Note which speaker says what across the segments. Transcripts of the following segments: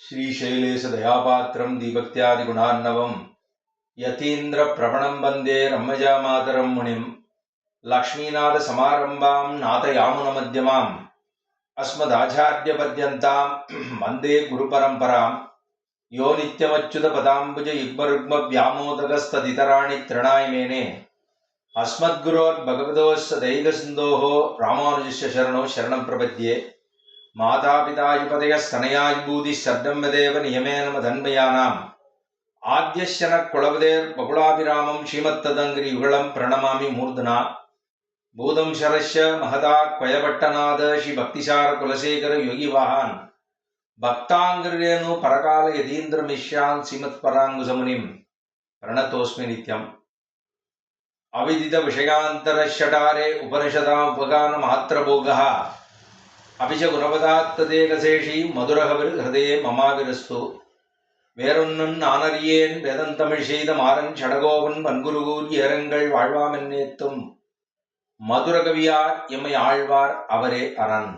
Speaker 1: श्रीशैलेशदयापात्रं दीभक्त्यादिगुणार्णवं यतीन्द्रप्रवणं वन्दे रम्यजामातरं मुनिं लक्ष्मीनाथसमारम्भां नाथयामुनमध्यमाम् अस्मदाचार्यपर्यन्तां वन्दे गुरुपरम्परां यो नित्यमच्युतपदाम्बुजयुग्मरुग्मव्यामोदकस्तदितराणि तृणाय मेने अस्मद्गुरोर्भगवतोस्य दैकसिन्धोः रामानुजस्य शरणो शरणं प्रपद्ये मातापितायुपदयस्तनयायुभूतिः शब्दं वदेव नियमेन मदन्मयानाम् आद्यश्चन कुलपतेर्बकुलाभिरामं श्रीमत्तदङ्घ्रियुगलं प्रणमामि मूर्धना भूतं शरस्य महदाक्वयभट्टनाद श्रीभक्तिसार कुलशेखर योगिवाहान् भक्ताङ्घ्रिरेणु परकाल यतीन्द्रमिश्रान् श्रीमत्पराङ्कुशमुनिं प्रणतोऽस्मि नित्यम् अविदित विषयान्तरशटारे उपनिषदामुपगानमात्रभोगः अपि च गुणपदात्तदेकशेषी मधुरहृदये ममाविरस्तु வேறொன்னும் நானறியேன் வேதந்தமிழ் செய்த மாறன் சடகோவன் வன்குருகூர் ஏரங்கள் வாழ்வாமென்னேத்தும் மதுரகவியார் எம்மை ஆழ்வார் அவரே அரண்.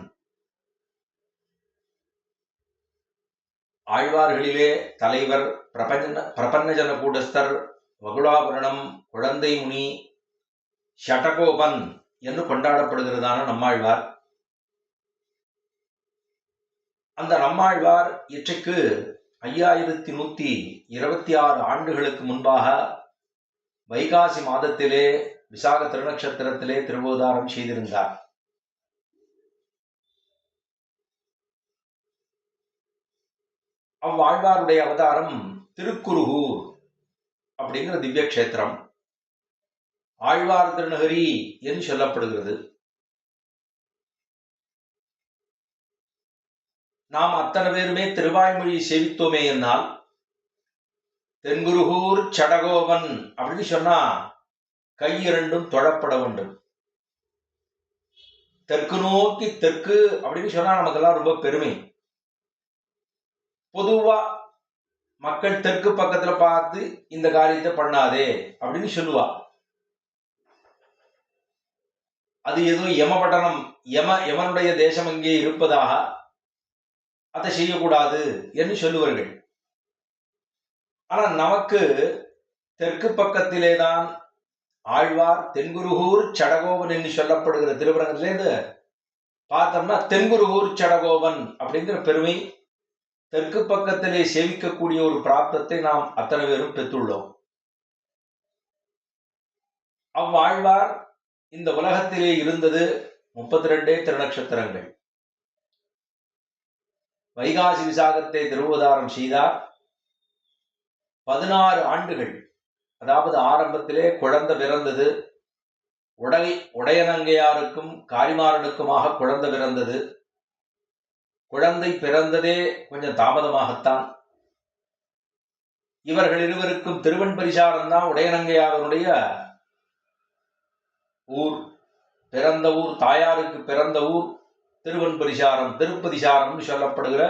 Speaker 1: ஆழ்வார்களிலே தலைவர் பிரபன்னஜன கூடஸ்தர் வகுளாபுரணம் குழந்தை முனி ஷடகோபன் என்று கொண்டாடப்படுகிறதான நம்மாழ்வார். அந்த நம்மாழ்வார் இற்றைக்கு 5126 ஆண்டுகளுக்கு முன்பாக வைகாசி மாதத்திலே விசாக திருநட்சத்திரத்திலே திருவோதாரம் செய்திருந்தார். அவ்வாழ்வாருடைய அவதாரம் திருக்குருகூர் அப்படிங்கிற திவ்ய கஷேத்திரம். ஆழ்வார் திருநகரி என்று சொல்லப்படுகிறது. நாம் அத்தனை பேருமே திருவாய்மொழி சேவித்தோமே என்னால் தென்குருகூர் சடகோபன் அப்படின்னு சொன்னா கை இரண்டும் தொழப்பட வேண்டும். தெற்கு நோக்கி தெற்கு அப்படின்னு சொன்னா நமக்கெல்லாம் ரொம்ப பெருமை. பொதுவா மக்கள் தெற்கு பக்கத்துல பார்த்து இந்த காரியத்தை பண்ணாதே அப்படின்னு சொல்லுவா. அது ஏதோ யமபட்டணம் யமனுடைய தேசம் அங்கே இருப்பதாக அதை செய்யக்கூடாது என்று சொல்லுவார்கள். ஆனால் நமக்கு தெற்கு பக்கத்திலேதான் ஆழ்வார் தென்குருகூர் சடகோபன் என்று சொல்லப்படுகிற திருவரங்கத்திலேருந்து பார்த்தோம்னா தென்குருகூர் சடகோபன் அப்படிங்கிற பெருமை, தெற்கு பக்கத்திலே சேவிக்கக்கூடிய ஒரு பிராப்தத்தை நாம் அத்தனை பேரும் பெற்றுள்ளோம். அவ்வாழ்வார் இந்த உலகத்திலே இருந்தது 32 திருநட்சத்திரங்கள். வைகாசி விசாகத்தை திருவோதாரம் செய்தார். 16 ஆண்டுகள், அதாவது ஆரம்பத்திலே குழந்தை பிறந்தது. உடையநங்கையாருக்கும் காரிமாறனுக்குமாக குழந்தை பிறந்தது. குழந்தை பிறந்ததே கொஞ்சம் தாமதமாகத்தான். இவர்கள் இருவருக்கும் திருவன்பரிசாரம் தான் உடையநங்கையாரனுடைய ஊர். பிறந்த ஊர், தாயாருக்கு பிறந்த ஊர் திருவன்பரிசாரம், திருப்பதிசாரம் சொல்லப்படுகிற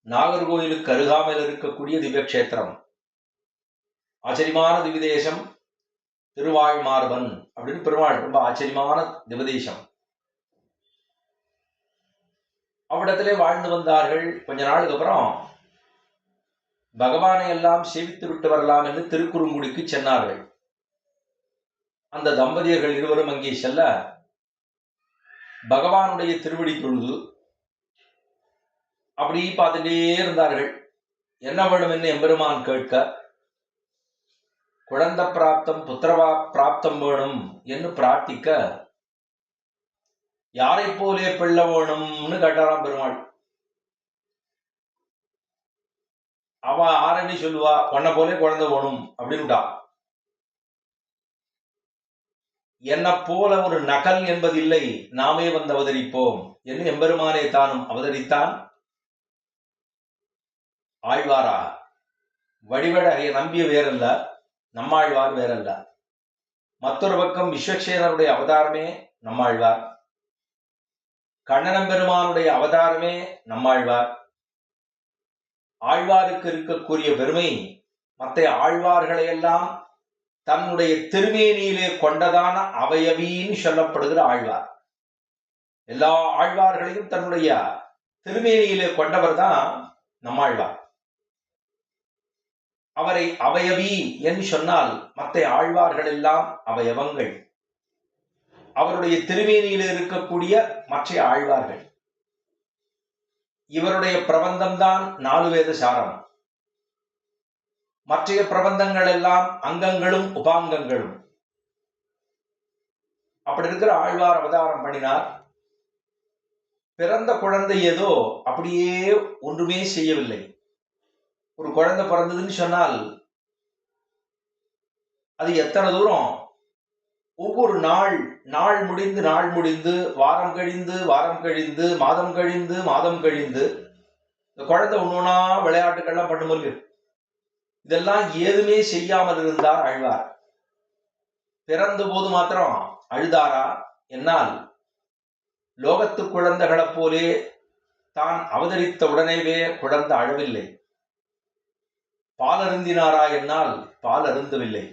Speaker 1: நாகர்கோயிலுக்கு அருகாமையில் இருக்கக்கூடிய திவ்யக்ஷேத்திரம். ஆச்சரியமான திவ்யதேசம் திருவாழ்மார்பன் அப்படின்னு பெருமாள் ரொம்ப ஆச்சரியமான திவ்யதேசம். அவ்விடத்திலே வாழ்ந்து வந்தார்கள். கொஞ்ச நாளுக்கு அப்புறம் பகவானை எல்லாம் சேவித்து விட்டு வரலாம் என்று திருக்குறுங்குடிக்கு சென்றார்கள். அந்த தம்பதியர்கள் இருவரும் அங்கே செல்ல பகவானுடைய திருவடி தொழுது அப்படி பார்த்துட்டே இருந்தார்கள். என்ன வேணும் என்று எம்பெருமான் கேட்க, குழந்தை பிராப்தம் புத்திரவா பிராப்தம் வேணும் என்று பிரார்த்திக்க, யாரை போலே பிள்ளை வேணும்னு கேட்டாராம் பெருமாள். அவ ஆரணி சொல்லுவா, உன்னை போலே குழந்தை வேணும் அப்படின்னுட்டா. என்ன போல ஒரு நகல் என்பதில்லை, நாமே வந்து அவதரிப்போம் என்று எம்பெருமானே தானும் அவதரித்தான். ஆழ்வாராக வடிவழகைய நம்பிய வேறல்ல, நம்மாழ்வார் வேறல்ல. மற்றொரு பக்கம் விஸ்வக்சேனருடைய அவதாரமே நம்மாழ்வார், கண்ணனம்பெருமானுடைய அவதாரமே நம்மாழ்வார். ஆழ்வாருக்கு இருக்கக்கூடிய பெருமை மற்ற ஆழ்வார்களையெல்லாம் தன்னுடைய திருமேனியிலே கொண்டதான அவயவின்னு சொல்லப்படுகிற ஆழ்வார். எல்லா ஆழ்வார்களையும் தன்னுடைய திருமேனியிலே கொண்டவர் தான் நம்மாழ்வார். அவரை அவயவி என்று சொன்னால் மற்ற ஆழ்வார்கள் எல்லாம் அவயவங்கள். அவருடைய திருமேனியில் இருக்கக்கூடிய மற்ற ஆழ்வார்கள். இவருடைய பிரபந்தம்தான் 4 வேத சாரம். மற்ற பிரபந்தங்கள் எல்லாம் அங்கங்களும் உபாங்கங்களும். அப்படி இருக்கிற ஆழ்வார் அவதாரம் பண்ணினார். பிறந்த குழந்தை ஏதோ அப்படியே ஒன்றுமே செய்யவில்லை. ஒரு குழந்தை பிறந்ததுன்னு சொன்னால் அது எத்தனை தூரம் ஒவ்வொரு நாள் முடிந்து வாரம் கழிந்து மாதம் கழிந்து இந்த குழந்தை ஒன்னொன்னா விளையாட்டுக்கள்லாம் பண்ணும்போது இதெல்லாம் ஏதுமே செய்யாமல் இருந்தார் ஆழ்வார். பிறந்த போது மாத்திரம் அழுதாரா? என்னால் லோகத்து குழந்தைகளைப் போலே தான் அவதரித்த உடனேவே குழந்தை அழவில்லை. பால் அருந்தினாரா? என்னால் பால் அருந்தவில்லை.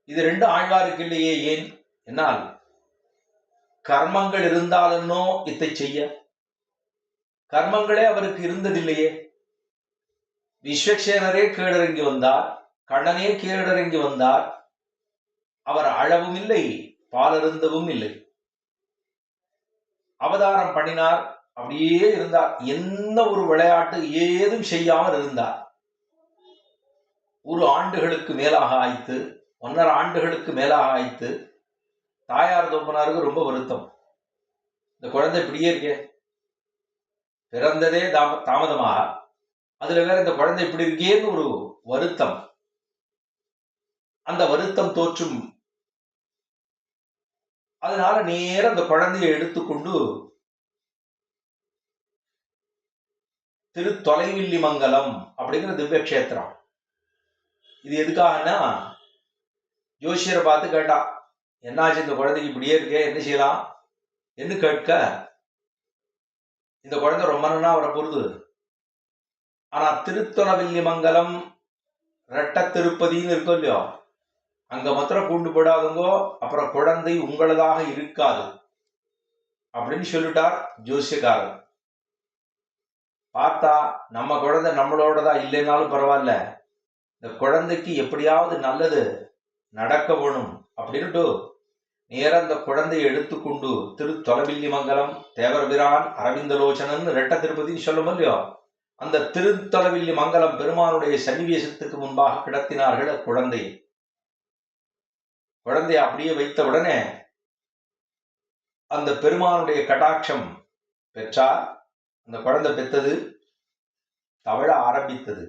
Speaker 1: இது 2 ஆழ்வாருக்கு இல்லையே. ஏன்? என்னால் கர்மங்கள் இருந்தாலோ இத்தை செய்ய கர்மங்களே அவருக்கு இருந்ததில்லையே. விஸ்வக்சேனரே கீழறங்கி வந்தார், கண்ணனே கீழறங்கி வந்தார். அவர் அழவும் இல்லை, பாலருந்தவும் இல்லை. அவதாரம் பண்ணினார், அப்படியே இருந்தார். என்ன ஒரு விளையாட்டு ஏதும் செய்யாமல் இருந்தார். 1 ஆண்டுகளுக்கு மேலாக ஆயித்து, 1.5 ஆண்டுகளுக்கு மேலாக ஆயித்து. தாயார் தோப்பனாருக்கு ரொம்ப வருத்தம். இந்த குழந்தை இப்படியே இருக்கே, பிறந்ததே தாமதமாக, அதுல வேற இந்த குழந்தை இப்படி இருக்கேன்னு ஒரு வருத்தம். அந்த வருத்தம் தோற்றும். அதனால நேரம் அந்த குழந்தையை எடுத்துக்கொண்டு திரு தொலைவில்லிமங்கலம் அப்படிங்கிற திவ்ய கஷேத்திரம். இது எதுக்காகனா, ஜோசியரை பார்த்து கேட்டா, என்னாச்சு இந்த குழந்தைக்கு இப்படியே இருக்கே, என்ன செய்யலாம் என்று கேட்க, இந்த குழந்தை ரொம்ப நாளா வரப்போகுது. ஆனா திருத்தொலைவில்லிமங்கலம் ரெட்ட திருப்பதின்னு இருக்கும் இல்லையோ, அங்க மாத்திரம் கூண்டு போடாதுங்கோ, அப்புறம் குழந்தை உங்களதாக இருக்காது அப்படின்னு சொல்லிட்டார் ஜோசியக்காரர். பார்த்தா நம்ம குழந்தை நம்மளோடதான் இல்லைன்னாலும் பரவாயில்ல, இந்த குழந்தைக்கு எப்படியாவது நல்லது நடக்க வேணும் அப்படின்ட்டு நேரம் அந்த குழந்தையை எடுத்துக்கொண்டு திரு தொலைவில்லிமங்கலம் தேவரபிரான் அரவிந்தலோச்சனன் ரெட்ட திருப்பதின்னு சொல்லும் இல்லையோ, அந்த திருத்தொலைவில்லிமங்கலம் பெருமானுடைய சன்னிவேசத்துக்கு முன்பாக கிடத்தினார்கள் குழந்தையை. குழந்தையை அப்படியே வைத்த உடனே அந்த பெருமானுடைய கடாட்சம் பெற்றார். அந்த குழந்தை பெற்றது, தவழ ஆரம்பித்தது.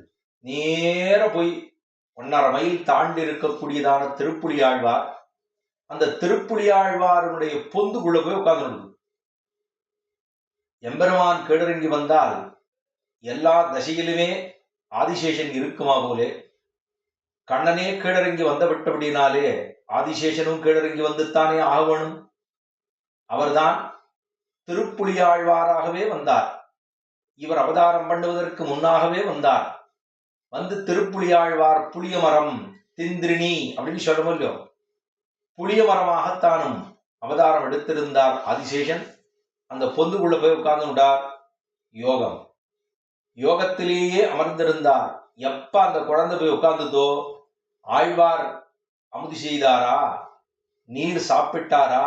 Speaker 1: நேர போய் 1.5 மைல் தாண்டி இருக்கக்கூடியதான திருப்புலியாழ்வார், அந்த திருப்புலியாழ்வாருடைய பொந்துக்குள்ள போய் உட்கார்ந்து. எம்பெருமான் கீழறங்கி வந்தால் எல்லா தசையிலுமே ஆதிசேஷன் இருக்குமா போலே, கண்ணனே கீழறங்கி வந்த விட்டபடினாலே ஆதிசேஷனும் கீழறங்கி வந்துத்தானே ஆக வேணும். அவர்தான் திருப்புலியாழ்வாராகவே வந்தார். இவர் அவதாரம் பண்ணுவதற்கு முன்னாகவே வந்தார். வந்து திருப்புலியாழ்வார் புளிய மரம் திந்திரிணி அப்படின்னு சொல்லவும் இல்லையோ, புளிய மரமாகத்தானும் அவதாரம் எடுத்திருந்தார் ஆதிசேஷன். அந்த பொந்துக்குள்ள போய் உட்கார்ந்து விட்டார். யோகம், யோகத்திலேயே அமர்ந்திருந்தார். எப்ப அந்த குழந்தை போய் உட்கார்ந்ததோ, ஆழ்வார் அமுது செய்தாரா, நீர் சாப்பிட்டாரா,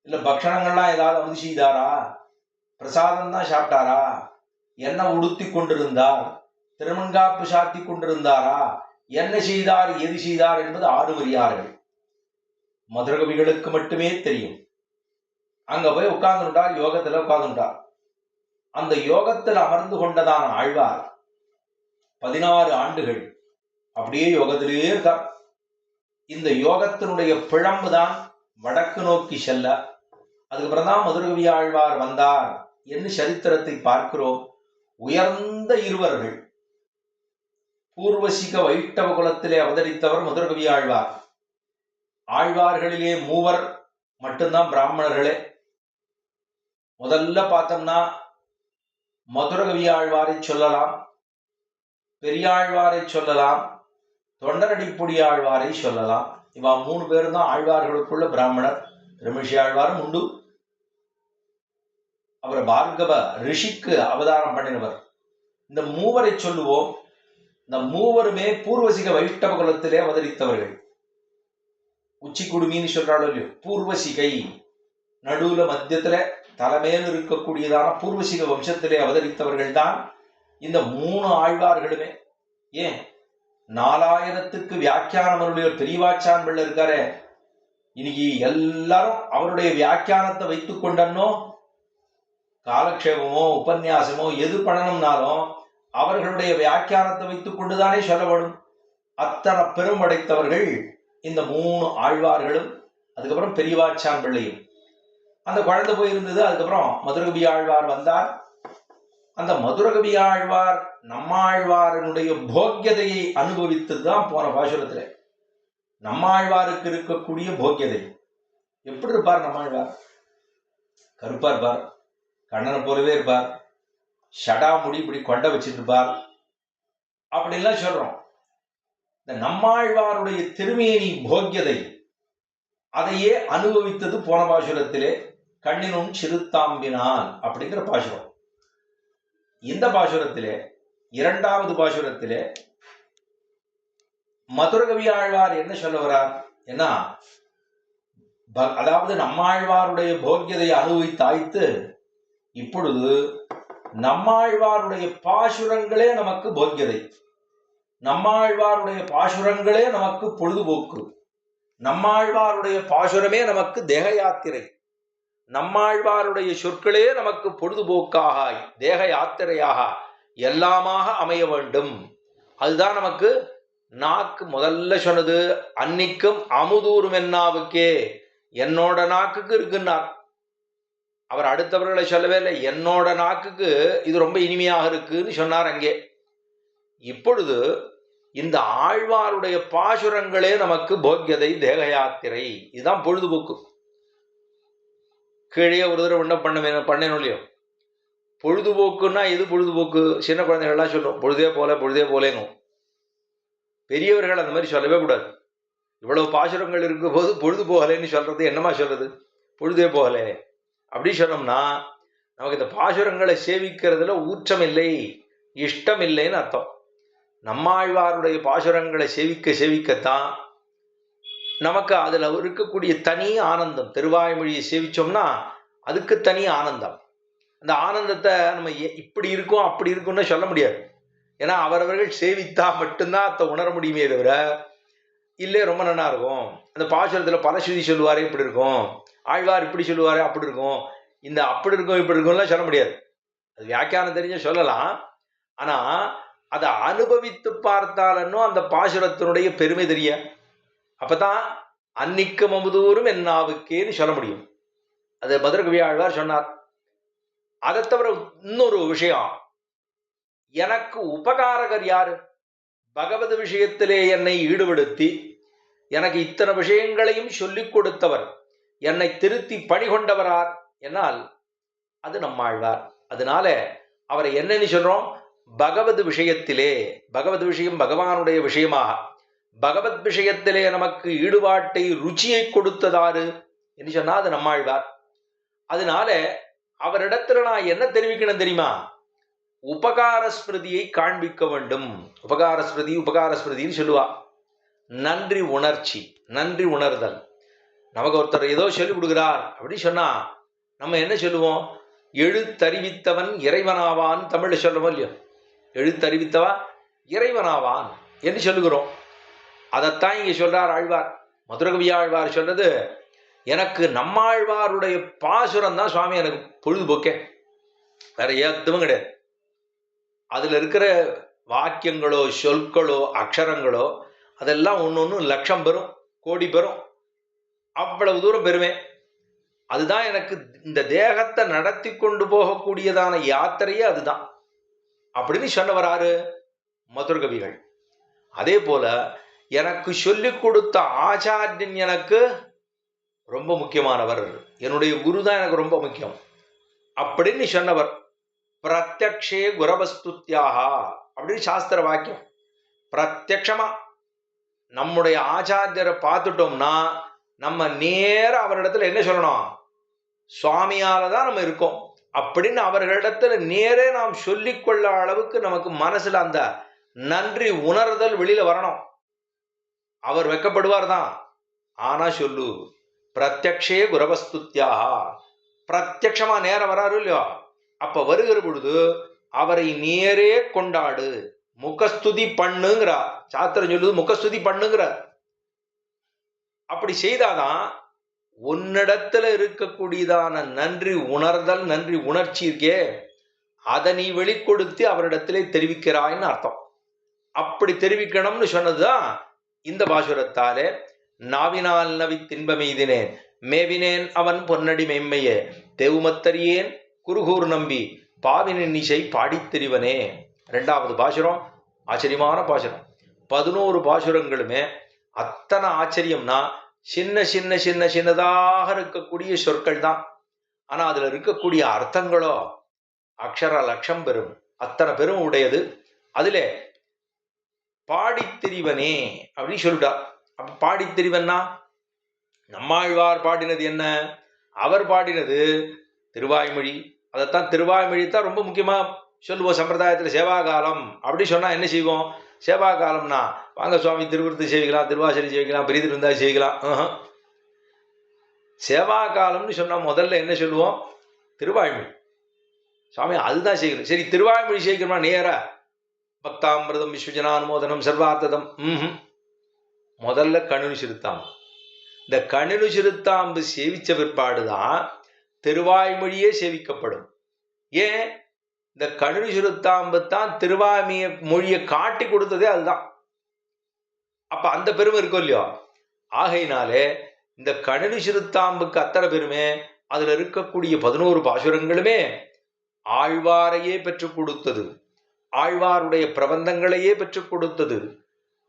Speaker 1: இல்ல பக்ஷணங்கள்லாம் ஏதாவது அமுது செய்தாரா, பிரசாதம் தான் சாப்பிட்டாரா, என்ன உடுத்தி கொண்டிருந்தார், திருமண்காப்பு சாத்தி கொண்டிருந்தாரா, என்ன செய்தார், எது செய்தார் என்பது 6 வரியார்கள். மதுரகவிகளுக்கு மட்டுமே தெரியும். அங்க போய் உட்கார்ந்துட்டார், யோகத்துல உட்கார்ந்துட்டார். அந்த யோகத்தில் அமர்ந்து கொண்டதான ஆழ்வார் 16 ஆண்டுகள் அப்படியே யோகத்திலேயே இருக்கார். இந்த யோகத்தினுடைய பிழம்பு தான் வடக்கு நோக்கி செல்ல. அதுக்கப்புறம் தான் மதுரகவி ஆழ்வார் வந்தார் என்று சரித்திரத்தை பார்க்கிறோம். உயர்ந்த இருவர்கள், பூர்வசிக வைஷ்ணவ குலத்திலே அவதரித்தவர் மதுரகவி ஆழ்வார். ஆழ்வார்களிலே 3 மட்டும்தான் பிராமணர்களே. முதல்ல பார்த்தோம்னா மதுரகவி ஆழ்வாரை சொல்லலாம், பெரியாழ்வாரை சொல்லலாம், தொண்டரடிப்புடி ஆழ்வாரை சொல்லலாம். இவா 3 பேரும் தான் ஆழ்வார்களுக்குள்ள பிராமணர். திருமிஷி ஆழ்வாரும் உண்டு. அவர் பார்கவ ரிஷிக்கு அவதாரம் பண்ணினவர். இந்த 3 சொல்லுவோம். இந்த மூவருமே பூர்வசிக வைஷ்ணவ குலத்திலே அவதரித்தவர்கள். உச்சி குடுமின்னு சொல்றாளோ இல்லையோ, பூர்வசிகை நடுவுல மத்தியத்துல தலைமையில் இருக்கக்கூடியதான பூர்வசிக வம்சத்திலே அவதரித்தவர்கள் தான் இந்த 3 ஆழ்வார்களுமே. ஏன் 4000த்துக்கு வியாக்கியானம் அவருடைய பெரியவாச்சான் பிள்ளை இருக்காரு. இன்னைக்கு எல்லாரும் அவருடைய வியாக்கியானத்தை வைத்துக் கொண்டனோ காலக்ஷேபமோ உபன்யாசமோ எது பண்ணணும்னாலும் அவர்களுடைய வியாக்கியானத்தை வைத்துக் கொண்டுதானே சொல்ல வேணும். அத்தனை பெரும் படைத்தவர்கள் இந்த 3 ஆழ்வார்களும், அதுக்கப்புறம் பெரியவாச்சான் பிள்ளையும். அந்த குழந்தை போயிருந்தது. அதுக்கப்புறம் மதுரகவி ஆழ்வார் வந்தார். அந்த மதுரகவி ஆழ்வார் நம்மாழ்வாரனுடைய போக்கியதையை அனுபவித்தது தான் போன பாசுரத்துல. நம்மாழ்வாருக்கு இருக்கக்கூடிய போக்கியதை எப்படி இருப்பார்? நம்மாழ்வார் கருப்பா இருப்பார், கண்ணனை போலவே இருப்பார், ஷடா முடி இப்படி கொண்ட வச்சிருப்பார், அப்படின்லாம் சொல்றோம். இந்த நம்மாழ்வாருடைய திருமேனி போக்கியதை அதையே அனுபவித்தது போன பாசுரத்திலே. கண்ணினும் சிறுத்தாம்பினான் அப்படிங்கிற பாசுரம். இந்த பாசுரத்திலே, 2வது பாசுரத்திலே மதுரகவி ஆழ்வார் என்ன சொல்ல வரார்? ஏன்னா அதாவது நம்மாழ்வாருடைய போக்கியதை அனுபவித்தாய்த்து இப்பொழுது நம்மாழ்வாருடைய பாசுரங்களே நமக்கு போக்கியதை, நம்மாழ்வாருடைய பாசுரங்களே நமக்கு பொழுதுபோக்கு, நம்மாழ்வாருடைய பாசுரமே நமக்கு தேக யாத்திரை, நம்மாழ்வாருடைய சொற்களே நமக்கு பொழுதுபோக்காக தேக யாத்திரையாக எல்லாமாக அமைய வேண்டும். அதுதான் நமக்கு நாக்கு முதல்ல சொன்னது. அன்னிக்கும் அமுதூரும் என்னாவுக்கே, என்னோட நாக்குக்கு இருக்குன்னார். அவர் அடுத்தவர்களை சொல்லவே இல்லை, என்னோட நாக்குக்கு இது ரொம்ப இனிமையாக இருக்குன்னு சொன்னார் அங்கே. இப்பொழுது இந்த ஆழ்வாருடைய பாசுரங்களே நமக்கு போக்கியதை தேக யாத்திரை, இதுதான் பொழுதுபோக்கு. கீழே ஒரு தடவை பண்ணணும் இல்லையோ. பொழுதுபோக்குன்னா எது பொழுதுபோக்கு? சின்ன குழந்தைகள்லாம் சொல்லும் பொழுதே போல பொழுதே போலேங்கும். பெரியவர்கள் அந்த மாதிரி சொல்லவே கூடாது. இவ்வளவு பாசுரங்கள் இருக்கும் போது பொழுது போகலைன்னு சொல்றது என்னமா சொல்றது? பொழுதே போகலை அப்படி சொன்னோம்னா நமக்கு இந்த பாசுரங்களை சேவிக்கிறதுல ஊற்றம் இல்லை, இஷ்டம் இல்லைன்னு அர்த்தம். நம்மாழ்வாருடைய பாசுரங்களை சேவிக்கத்தான் நமக்கு அதுல இருக்கக்கூடிய தனி ஆனந்தம். திருவாய்மொழியை சேவிச்சோம்னா அதுக்கு தனி ஆனந்தம். அந்த ஆனந்தத்தை நம்ம இப்படி இருக்கும் அப்படி இருக்கும்னு சொல்ல முடியாது. ஏன்னா அவரவர்கள் சேவித்தா மட்டும்தான் அதை உணர முடியுமே தவிர, இல்லை ரொம்ப நல்லா இருக்கும், அந்த பாசுரத்துல பலஸ்ருதி சொல்லுவாரே இப்படி இருக்கும், ஆழ்வார் இப்படி சொல்லுவாரே அப்படி இருக்கும், இந்த அப்படி இருக்கும் இப்படி இருக்கும்லாம் சொல்ல முடியாது. அது வியாக்கியானம் தெரிஞ்ச சொல்லலாம். ஆனா அதை அனுபவித்து பார்த்தாலும் அந்த பாசுரத்தினுடைய பெருமை தெரிய, அப்பதான் அன்னிக்கும் அமுதூரும் என்னாவுக்கேன்னு சொல்ல முடியும். அது மதுரகவி ஆழ்வார் சொன்னார். அதை தவிர இன்னொரு விஷயம், எனக்கு உபகாரகர் யாரு? பகவத் விஷயத்திலே என்னை ஈடுபடுத்தி எனக்கு இத்தனை விஷயங்களையும் சொல்லிக் கொடுத்தவர், என்னை திருத்தி பணி கொண்டவரார் என்னால் அது நம்மாழ்வார். அதனால அவரை என்னன்னு சொல்றோம்? பகவத் விஷயத்திலே, பகவத் விஷயம் பகவானுடைய விஷயமாக, பகவத் விஷயத்திலே நமக்கு ஈடுபாட்டை ருச்சியை கொடுத்ததாரு என்று சொன்னா அது நம்மாழ்வார். அதனால அவரிடத்துல நான் என்ன தெரிவிக்கணும் தெரியுமா? உபகார ஸ்மிருதியை காண்பிக்க வேண்டும். உபகார ஸ்மிருதின்னு சொல்லுவா. நன்றி உணர்ச்சி, நன்றி உணர்தல். நமக்கு ஒருத்தர் ஏதோ சொல்லிக் கொடுக்கிறார் அப்படி சொன்னா நம்ம என்ன சொல்லுவோம்? எழுத்தறிவித்தவன் இறைவனாவான் தமிழ்ல சொல்லுவோம் இல்லையோ. எழுத்தறிவித்தவா இறைவனாவான் என்று சொல்லுகிறோம். அதைத்தான் இங்க சொல்றார் ஆழ்வார். மதுரகவி ஆழ்வார் சொல்றது, எனக்கு நம்மாழ்வாருடைய பாசுரம் தான் சுவாமி எனக்கு பொழுதுபோக்கே, வேற எதுவும் கிடையாது. அதுல இருக்கிற வாக்கியங்களோ சொற்களோ அக்ஷரங்களோ அதெல்லாம் ஒன்று லட்சம் பெறும், கோடி பெறும், அவ்வளவு தூரம் பெருமை. அதுதான் எனக்கு இந்த தேகத்தை நடத்தி கொண்டு போகக்கூடியதான யாத்திரையே அதுதான் அப்படின்னு சொன்னவராரு மதுரகவிகள். அதே போல எனக்கு சொல்லிக் கொடுத்த ஆச்சாரியன் எனக்கு ரொம்ப முக்கியமானவர், என்னுடைய குரு தான் எனக்கு ரொம்ப முக்கியம் அப்படின்னு சொன்னவர். பிரத்யக்ஷே குரவஸ்துத்யாக அப்படின்னு சாஸ்திர வாக்கியம். பிரத்யக்ஷமா நம்முடைய ஆச்சாரியரை பார்த்துட்டோம்னா நம்ம நேர அவரிடத்துல என்ன சொல்லணும்? சுவாமியால தான் நம்ம இருக்கோம் அப்படின்னு அவர்களிடத்துல நேரே நாம் சொல்லிக்கொள்ள அளவுக்கு நமக்கு மனசுல அந்த நன்றி உணர்தல் வெளியில வரணும். அவர் வெக்கப்படுவார் தான். ஆனா சொல்லு, பிரத்யக்ஷே குரவஸ்துத்யாக, பிரத்யக்ஷமா நேரம் வராரு இல்லையோ, அப்ப வருகிற பொழுது அவரை நேரே கொண்டாடு, முகஸ்துதி பண்ணுங்கிறா சாத்திரம் சொல்லுது. முகஸ்துதி பண்ணுங்கிற. அப்படி செய்தாதான் உன்னிடத்துல இருக்கக்கூடியதான நன்றி உணர்தல், நன்றி உணர்ச்சி இருக்கே, அதை நீ வெளிக்கொடுத்து அவரிடத்திலே தெரிவிக்கிறாய்ன்னு அர்த்தம். அப்படி தெரிவிக்கணும்னு சொன்னதுதான் இந்த பாசுரத்தாலே. நாவினால் நவி தின்பமெய்தினேன் மேவினேன் அவன் பொன்னடி மெம்மையே தெவுமத்தறியேன் குருகூர் நம்பி பாவினின் இசை பாடித்திரிவனே. 2வது பாசுரம் ஆச்சரியமான பாசுரம். 11 பாசுரங்களுமே அத்தனை ஆச்சரியம்னா சின்ன சின்ன சின்ன சின்னதாக இருக்கக்கூடிய சொற்கள் தான். ஆனா அதுல இருக்கக்கூடிய அர்த்தங்களோ அக்ஷர லட்சம் பெரும், அத்தனை பெரும் உடையது. அதிலே பாடித்திரிவனே அப்படின்னு சொல்லிட்டா. அப்ப பாடித்திரிவன்னா நம்மாழ்வார் பாடினது என்ன? அவர் பாடினது திருவாய்மொழி. அதைத்தான் திருவாய்மொழி தான் ரொம்ப முக்கியமா சொல்லுவோம் சம்பிரதாயத்தில். சேவாகாலம் அப்படி சொன்னா என்ன செய்வோம்? சேவாகாலம்னா வாங்க சுவாமி திருவிருத்தி செய்விக்கலாம், திருவாசலி செய்விக்கலாம், பெரியது இருந்தா செய்விக்கலாம். சேவாகாலம்னு சொன்னா முதல்ல என்ன சொல்லுவோம்? திருவாய்மொழி. சுவாமி அதுதான் செய்யணும். சரி, திருவாய்மொழி செய்யணுமா? நேரா பக்தாமிரதம் விஸ்வஜனானுமோதனம் சர்வார்த்ததம். முதல்ல கணுனு சிறுத்தாம்பு. இந்த கணுனு சிறுத்தாம்பு சேவிச்ச பிற்பாடுதான் திருவாய்மொழியே சேவிக்கப்படும். ஏன்? இந்த கணுனு சிறுத்தாம்பு தான் திருவாய்மைய மொழியை காட்டி கொடுத்ததே அதுதான். அப்ப அந்த பெருமை இருக்கும் இல்லையோ. ஆகையினாலே இந்த கணுனு சிறுத்தாம்புக்கு அத்தனை பெருமை. அதுல இருக்கக்கூடிய 11 பாசுரங்களுமே ஆழ்வாரையே பெற்றுக் கொடுத்தது, ஆழ்வாருடைய பிரபந்தங்களையே பெற்றுக் கொடுத்தது,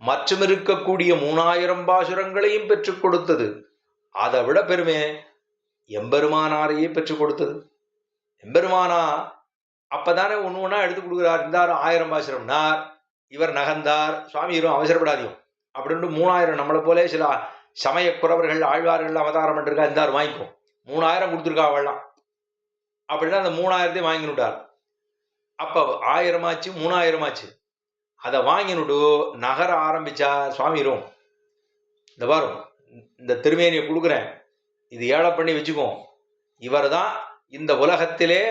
Speaker 1: மற்றும் இருக்கக்கூடிய 3000 பாசுரங்களையும் பெற்றுக் கொடுத்தது. அதை விட பெருமை எம்பெருமானாரையே பெற்றுக் கொடுத்தது. எம்பெருமானா அப்பதானே ஒண்ணு ஒண்ணா எடுத்து கொடுக்குறார். இருந்தார் 1000 பாசுரம்னார், இவர் நகர்ந்தார், சுவாமி இரும் அவசரப்படாதியும் அப்படின்ட்டு 3000 நம்மளை போல சில சமய குறவர்கள் ஆழ்வார்கள் அவதாரம் பண்ணிருக்கா, இருந்தார் வாங்கிக்கும் 3000 கொடுத்துருக்கா அவள்லாம். அப்படின்னா அந்த 3000த்தையும் வாங்கினுட்டார். அப்ப 1000 ஆச்சு, 3000 ஆச்சு. அதை வாங்கினுட்டு நகர ஆரம்பிச்சார். சுவாமி இரும், இந்த பாரும் இந்த திருமேனியை கொடுக்குறேன், இது ஏழை பண்ணி வச்சுக்கோம். இவர் தான் இந்த உலகத்திலே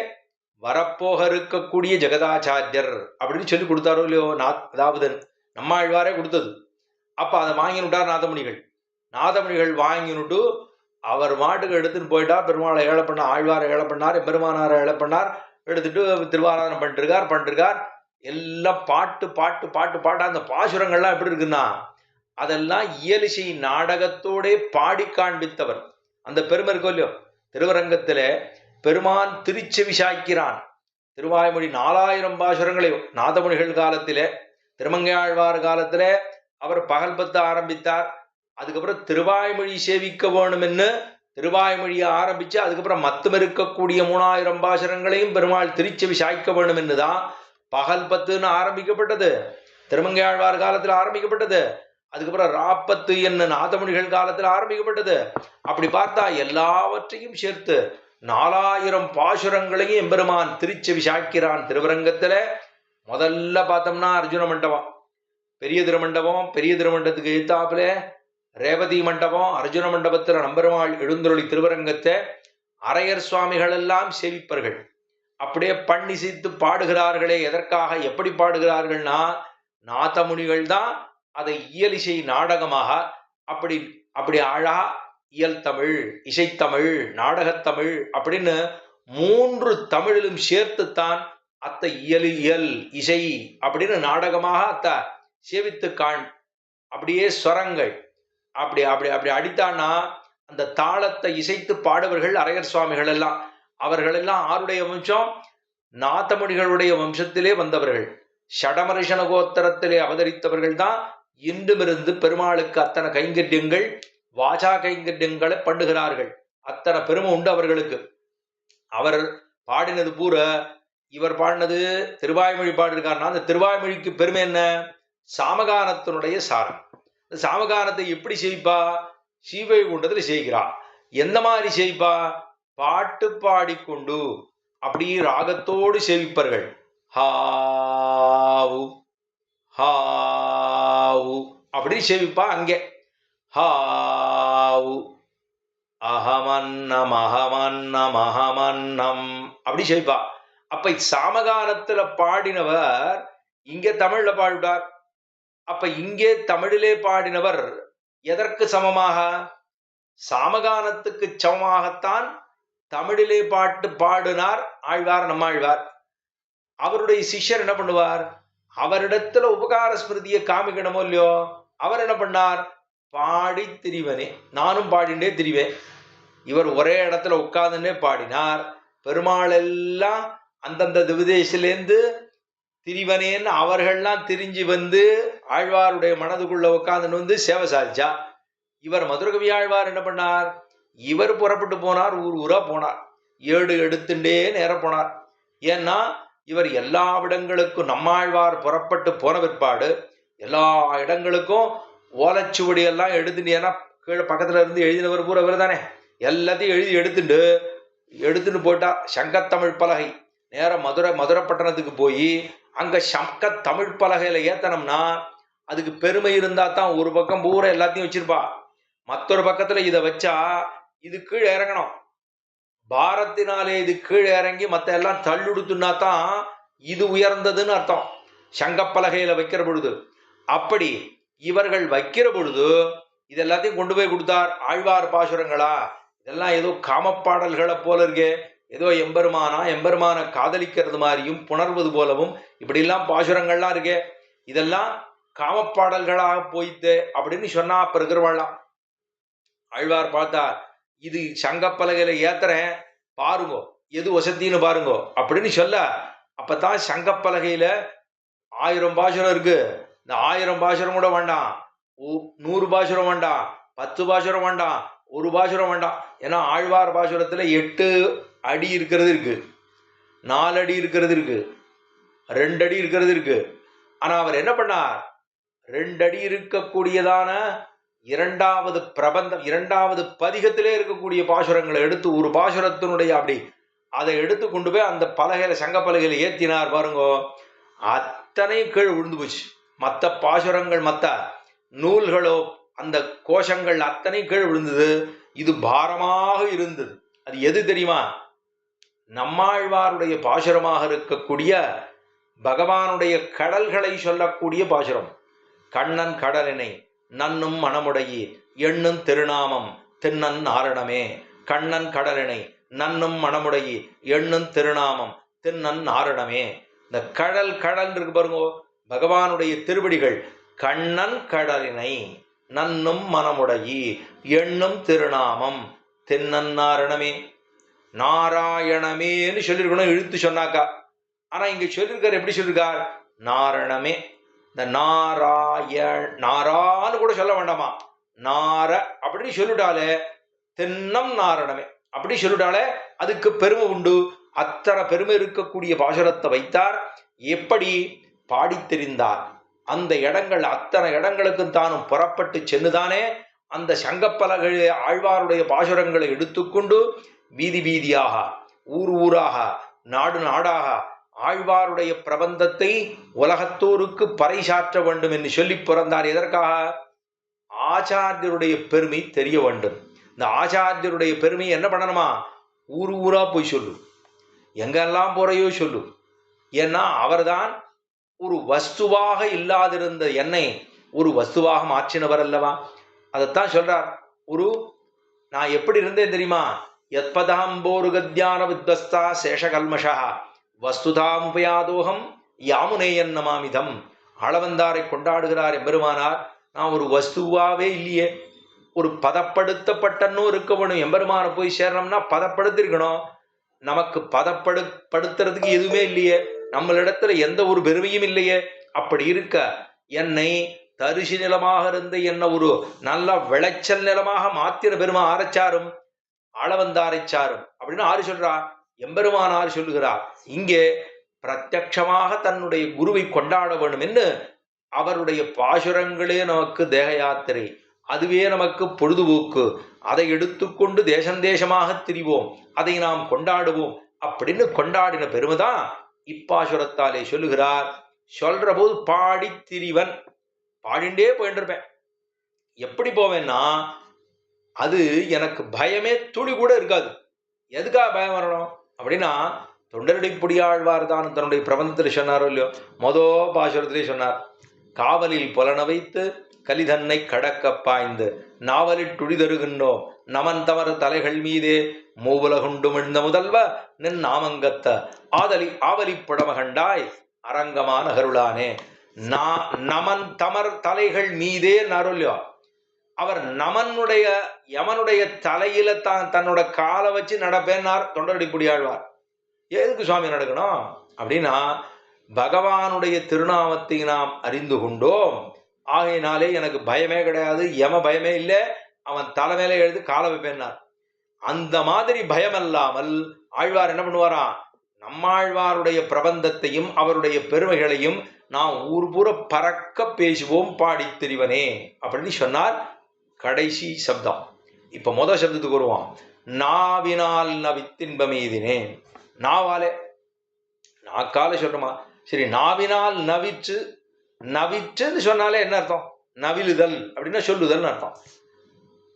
Speaker 1: வரப்போக இருக்கக்கூடிய ஜெகதாச்சாரியர் அப்படின்னு சொல்லி கொடுத்தாரோ இல்லையோ. அதாவது நம்மாழ்வாரே கொடுத்தது. அப்ப அதை வாங்கினுட்டார் நாதமுனிகள். நாதமுனிகள் வாங்கினுட்டு அவர் மாட்டுக்கு எடுத்துன்னு போயிட்டார். பெருமாளை ஏழை பண்ண, ஆழ்வாரை ஏழை பண்ணார், பெருமானாரை ஏழை பண்ணார், எடுத்துட்டு திருவாராதனை பண்ணிருக்கார். எல்லாம் பாட்டு பாட்டு பாட்டு பாட்டு. அந்த பாசுரங்கள்லாம் எப்படி இருக்குன்னா அதெல்லாம் இயலிசை நாடகத்தோட பாடி காண்பித்தவர். அந்த பெருமை இருக்கோ இல்லையோ. திருவரங்கத்திலே பெருமான் திருச்செவி சாய்க்கிறான். திருவாய்மொழி 4000 பாசுரங்களையும் நாதமுனிகள் காலத்திலே, திருமங்கையாழ்வார் காலத்திலே அவர் பகல் 10 ஆரம்பித்தார். அதுக்கப்புறம் திருவாய்மொழி சேவிக்க வேணும்னு திருவாய்மொழியை ஆரம்பிச்சு அதுக்கப்புறம் மத்தம் இருக்கக்கூடிய 3000 பாசுரங்களையும் பெருமாள் திருச்செவி சாய்க்க வேணும் என்றுதான் பகல் 10ன்னு ஆரம்பிக்கப்பட்டது. திருமங்கையாழ்வார் காலத்தில் ஆரம்பிக்கப்பட்டது. அதுக்கப்புறம் ராப்பத்து என்ன நாதமுனிகள் காலத்தில் ஆரம்பிக்கப்பட்டது. அப்படி பார்த்தா எல்லாவற்றையும் சேர்த்து 4000 பாசுரங்களையும் எம்பெருமான் திருச்செவி சாய்க்கிறான் திருவரங்கத்துல. முதல்ல பார்த்தோம்னா அர்ஜுன மண்டபம், பெரிய திருமண்டபம். பெரிய திருமண்டபத்துக்கு எதிர்த்தாப்புல ரேவதி மண்டபம். அர்ஜுன மண்டபத்தில் நம்பெருமாள் எழுந்தருளி திருவரங்கத்தை அரையர் சுவாமிகள் எல்லாம் சேவிப்பர்கள். அப்படியே பண்ணிசைத்து பாடுகிறார்களே. எதற்காக, எப்படி பாடுகிறார்கள்னா நாதமுனிகள் தான் அதை இயலிசை நாடகமாக அப்படி அப்படி அழகா இயல் தமிழ், இசைத்தமிழ், நாடகத்தமிழ் அப்படின்னு 3 தமிழிலும் சேர்த்துத்தான் அத்த இயல் இசை அப்படின்னு நாடகமாக அத்த சேவித்து காண். அப்படியே ஸ்வரங்கள் அப்படி அப்படி அப்படி அடித்தான்னா அந்த தாளத்தை இசைத்து பாடுவர்கள் அரையர் சுவாமிகள் எல்லாம். அவர்கள் எல்லாம் ஆருடைய வம்சம்? நாதமுனிகளுடைய வம்சத்திலே வந்தவர்கள். ஷடமரிஷன கோத்திரத்திலே அவதரித்தவர்கள் தான் இன்றுமிருந்து பெருமாளுக்கு அத்தனை கைங்கரியங்கள், வாசா கைங்கரியங்களை பண்ணுகிறார்கள். அத்தனை பெருமை உண்டு அவர்களுக்கு. அவர் பாடினது பூர, இவர் பாடினது திருவாய்மொழி பாடிருக்காருன்னா அந்த திருவாய்மொழிக்கு பெருமை என்ன? சாமகானத்தினுடைய சாரம். சாமகானத்தை எப்படி செய்ப்பா? ஸ்ரீவைகுண்டத்தில் செய்கிறா. எந்த மாதிரி செய்ப்பா? பாட்டு பாடிக்கொண்டு அப்படி ராகத்தோடு சேவிப்பர்கள். ஹாவு ஹாவு அப்படின்னு செவிப்பா. அங்கே ஹாவு அகமன்னம் அகமன்னம் அகமன்னம் அப்படி செவிப்பா. அப்ப சாமகானத்துல பாடினவர் இங்கே தமிழ்ல பாடுவார். அப்ப இங்கே தமிழிலே பாடினவர் எதற்கு சமமாக? சாமகானத்துக்கு சமமாகத்தான் தமிழிலே பாட்டு பாடினார் ஆழ்வார், நம்மாழ்வார். அவருடைய சிஷ்யர் என்ன பண்ணுவார்? அவரிடத்துல உபகார ஸ்மிருதியை காமிக்கணுமோ இல்லையோ, அவர் என்ன பண்ணார்? பாடி திரிவனே, நானும் பாடிண்டே திரிவேன். இவர் ஒரே இடத்துல உட்கார்ந்துன்னே பாடினார். பெருமாள் எல்லாம் அந்தந்த விதேசிலேருந்து திரிவனேன்னு அவர்கள்லாம் திரிஞ்சு வந்து ஆழ்வாருடைய மனதுக்குள்ள உட்காந்துன்னு வந்து சேவை சாதிச்சா. இவர் மதுரகவி ஆழ்வார் என்ன பண்ணார்? இவர் புறப்பட்டு போனார், ஊர் ஊரா போனார், ஏடு எடுத்துட்டே நேர போனார். ஏன்னா இவர் எல்லா இடங்களுக்கும் நம்மாழ்வார் புறப்பட்டு போன பிற்பாடு எல்லா இடங்களுக்கும் ஓலைச்சுவடி எல்லாம் எடுத்துட்டு, ஏன்னா கீழே பக்கத்துல இருந்து எழுதினவர் பூரா இவர் தானே, எல்லாத்தையும் எழுதி எடுத்துட்டு போயிட்டார். சங்கத்தமிழ் பலகை நேர மதுரைப்பட்டணத்துக்கு போய் அங்க சங்க தமிழ் பலகையில ஏத்தனம்னா அதுக்கு பெருமை இருந்தா தான் ஒரு பக்கம் பூரா எல்லாத்தையும் வச்சிருப்பா, மற்றொரு பக்கத்துல இதை வச்சா இது கீழே இறங்கணும். பாரத்தினாலே இது கீழே இறங்கி மற்ற எல்லாம் தள்ளுடுத்துனா தான் இது உயர்ந்ததுன்னு அர்த்தம், சங்கப்பலகையில வைக்கிற பொழுது. அப்படி இவர்கள் வைக்கிற பொழுது இதெல்லாத்தையும் கொண்டு போய் கொடுத்தார். ஆழ்வார் பாசுரங்களா இதெல்லாம் ஏதோ காமப்பாடல்களை போல இருக்கே, ஏதோ எம்பெருமான காதலிக்கிறது மாதிரியும் புணர்வது போலவும் இப்படிலாம் பாசுரங்கள்லாம் இருக்கே, இதெல்லாம் காமப்பாடல்களாக போயிட்டு அப்படின்னு சொன்னா அப்ப இருக்கிறவாள்லாம். ஆழ்வார் பார்த்தார், இது சங்கப்பலகையில ஏத்துறேன் பாருங்கோ, எது வசத்தின்னு பாருங்கோ அப்படின்னு சொல்ல. அப்பதான் சங்கப்பலகையில 1000 பாசுரம் இருக்கு. இந்த 1000 பாசுரம் கூட வேண்டாம், 100 பாசுரம் வேண்டாம், 10 பாசுரம் வேண்டாம், ஒரு பாசுரம் வேண்டாம். ஏன்னா ஆழ்வார் பாசுரத்துல 8 அடி இருக்கிறது இருக்கு, 4 அடி இருக்கிறது இருக்கு, 2 அடி இருக்கிறது இருக்கு. ஆனா அவர் என்ன பண்ணார்? 2 அடி இருக்கக்கூடியதான இரண்டாவது பிரபந்தம், இரண்டாவது பதிகத்திலே இருக்கக்கூடிய பாசுரங்களை எடுத்து ஒரு பாசுரத்தினுடைய அப்படி அதை எடுத்து கொண்டு போய் அந்த பலகையில சங்க பலகையில ஏத்தினார் பாருங்க. அத்தனை கீழ் விழுந்து போச்சு. மற்ற பாசுரங்கள் மற்ற நூல்களோ அந்த கோஷங்கள் அத்தனை கீழ் விழுந்தது. இது பாரமாக இருந்தது. அது எது தெரியுமா? நம்மாழ்வாருடைய பாசுரமாக இருக்கக்கூடிய பகவானுடைய கடல்களை சொல்லக்கூடிய பாசுரம். கண்ணன் கடலினை நன்னும் மனமுடையே எண்ணும் திருநாமம் திண்ணன் நாரணமே. கண்ணன் கடலினை நன்னும் மனமுடையே எண்ணும் திருநாமம் திண்ணன் நாரணமே. இந்த கடல் இருக்கு பாருங்க, பகவானுடைய திருவடிகள். கண்ணன் கடலினை நன்னும் மனமுடையே எண்ணும் திருநாமம் திண்ணன் நாரணமே. நாராயணமேன்னு சொல்லியிருக்கணும் இழுத்து சொன்னாக்கா. ஆனா இங்க சொல்லியிருக்காரு, எப்படி சொல்லியிருக்கார்? நாரணமே. இந்த நாரான்னு கூட சொல்ல வேண்டாமா, நார அப்படின்னு சொல்லிட்டாலே தென்னம் நாரணமே அப்படி சொல்லிட்டாலே அதுக்கு பெருமை உண்டு. அத்தனை பெருமை இருக்கக்கூடிய பாசுரத்தை வைத்தார். எப்படி பாடி தெரிந்தார்? அந்த இடங்கள் அத்தனை இடங்களுக்கும் தானும் புறப்பட்டு சென்னுதானே அந்த சங்கப்பலகை ஆழ்வாருடைய பாசுரங்களை எடுத்துக்கொண்டு வீதி வீதியாக, ஊர் ஊராக, நாடு நாடாக ஆழ்வாருடைய பிரபந்தத்தை உலகத்தோருக்கு பறைசாற்ற வேண்டும் என்று சொல்லி பிறந்தார். எதற்காக? ஆச்சாரியருடைய பெருமை தெரிய வேண்டும். இந்த ஆச்சாரியருடைய பெருமை என்ன பண்ணணுமா? ஊர் ஊரா போய் சொல்லு, எங்கெல்லாம் போறையோ சொல்லு. ஏன்னா அவர்தான் ஒரு வஸ்துவாக இல்லாதிருந்த என்னை ஒரு வஸ்துவாக மாற்றினவர் அல்லவா. அதைத்தான் சொல்றார். நான் எப்படி இருந்தேன் தெரியுமா? யத்பதாம்போரு கத்யான வித்வஸ்தா சேஷகல்மஷா வஸ்துதாமுபயாதோகம் யாமுனேயன் நமாமிதம். ஆளவந்தாரை கொண்டாடுகிறார் எம்பெருமானார். நான் ஒரு வஸ்துவாவே இல்லையே, ஒரு பதப்படுத்தப்பட்டன்னு இருக்க வேணும். எம்பெருமான போய் சேரணும்னா பதப்படுத்திருக்கணும். நமக்கு பதப்படுத்துறதுக்கு எதுவுமே இல்லையே, நம்மளிடத்துல எந்த ஒரு பெருமையும் இல்லையே. அப்படி இருக்க என்னை தரிசி நிலமாக இருந்த என்ன ஒரு நல்ல விளைச்சல் நிலமாக மாத்திர பெருமா ஆரச்சாரும் ஆளவந்தாரைச்சாரும் அப்படின்னு ஆறு சொல்றா? எம்பெருமானார் சொல்லுகிறார். இங்கே பிரத்யட்சமாக தன்னுடைய குருவை கொண்டாட வேண்டும் என்று அவருடைய பாசுரங்களே நமக்கு தேக யாத்திரை, அதுவே நமக்கு பொழுதுபோக்கு. அதை எடுத்துக்கொண்டு தேசமாக திரிவோம், அதை நாம் கொண்டாடுவோம் அப்படின்னு கொண்டாடின பெருமைதான் இப்பாசுரத்தாலே சொல்லுகிறார். சொல்ற போது பாடி திரிவன், பாடிண்டே போயிட்டு இருப்பேன். எப்படி போவேன்னா அது எனக்கு பயமே துளி கூட இருக்காது. எதுக்காக பயம் வரணும் அப்படின்னா, தொண்டரடிப்புடியாழ்வார் தான் தன்னுடைய பிரபந்தத்தில் சொன்னாரோ இல்லையோ, பாசுரத்திலே சொன்னார், காவலில் புலன வைத்து கலிதன்னை கடக்க பாய்ந்து நாவலில் துழிதருகின்றோம் நமன் தமர் தலைகள் மீதே மூவுலகுண்டு மிழ்ந்த முதல்வ நின் நாமங்கத்த ஆவலி புடமகண்டாய் அரங்கமான கருளானே. நமன் தமர் தலைகள் மீதே நருள்யோ, அவர் நமனுடைய யமனுடைய தலையில தன்னோட காலை வச்சு நடப்பேன்னார் தொண்டரடிப்புடியாழ்வார். எதுக்கு சுவாமி நடக்கணும் அப்படின்னா, பகவானுடைய திருநாமத்தை நாம் அறிந்து கொண்டோம், ஆகையினாலே எனக்கு பயமே கிடையாது, யம பயமே இல்லை, அவன் தலைமையில எழுது கால வைப்பேன்னார். அந்த மாதிரி பயம் அல்லாமல் ஆழ்வார் என்ன பண்ணுவாராம், நம்மாழ்வாருடைய பிரபந்தத்தையும் அவருடைய பெருமைகளையும் நாம் ஊர் பூர பறக்க பேசுவோம் பாடி திரிவனே அப்படின்னு சொன்னார். கடைசி சப்தம். இப்ப முதல் சப்தத்துக்கு வருவோம். நாவினால் நவித்தின்பமீதினே. நாவாலே, நாக்கால சொல்றோமா, சரி, நாவினால் நவிற்று, நவிற்றுன்னு சொன்னாலே என்ன அர்த்தம், நவிலுதல் அப்படின்னா சொல்லுதல் அர்த்தம்.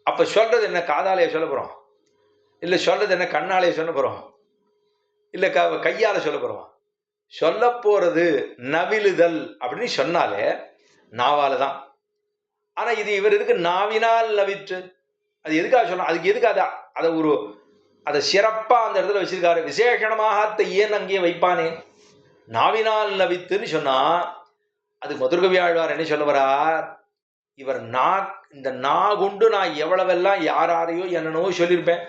Speaker 1: அப்ப சொல்றது என்ன, காதாலேயே சொல்ல போறோம், இல்ல சொல்றது என்ன கண்ணாலேயே சொல்ல போறோம், இல்ல கையால சொல்ல போறோம். சொல்ல போறது நவிலுதல் அப்படின்னு சொன்னாலே நாவால தான். ஆனா இது இவர் எதுக்கு நாவினால் நவிற்று, அது எதுக்காக சொன்னா, அதுக்கு எதுக்கு அதை சிறப்பா அந்த இடத்துல வச்சிருக்காரு, விசேஷமாக ஏன் அங்கேயே வைப்பானே. நாவினால் நவித்துன்னு சொன்னா அது மதுரகவி ஆழ்வார் என்ன சொல்ல வரார், இவர் இந்த நா கொண்டு நான் எவ்வளவெல்லாம் யாரையோ என்னென்னவோ சொல்லியிருப்பேன்,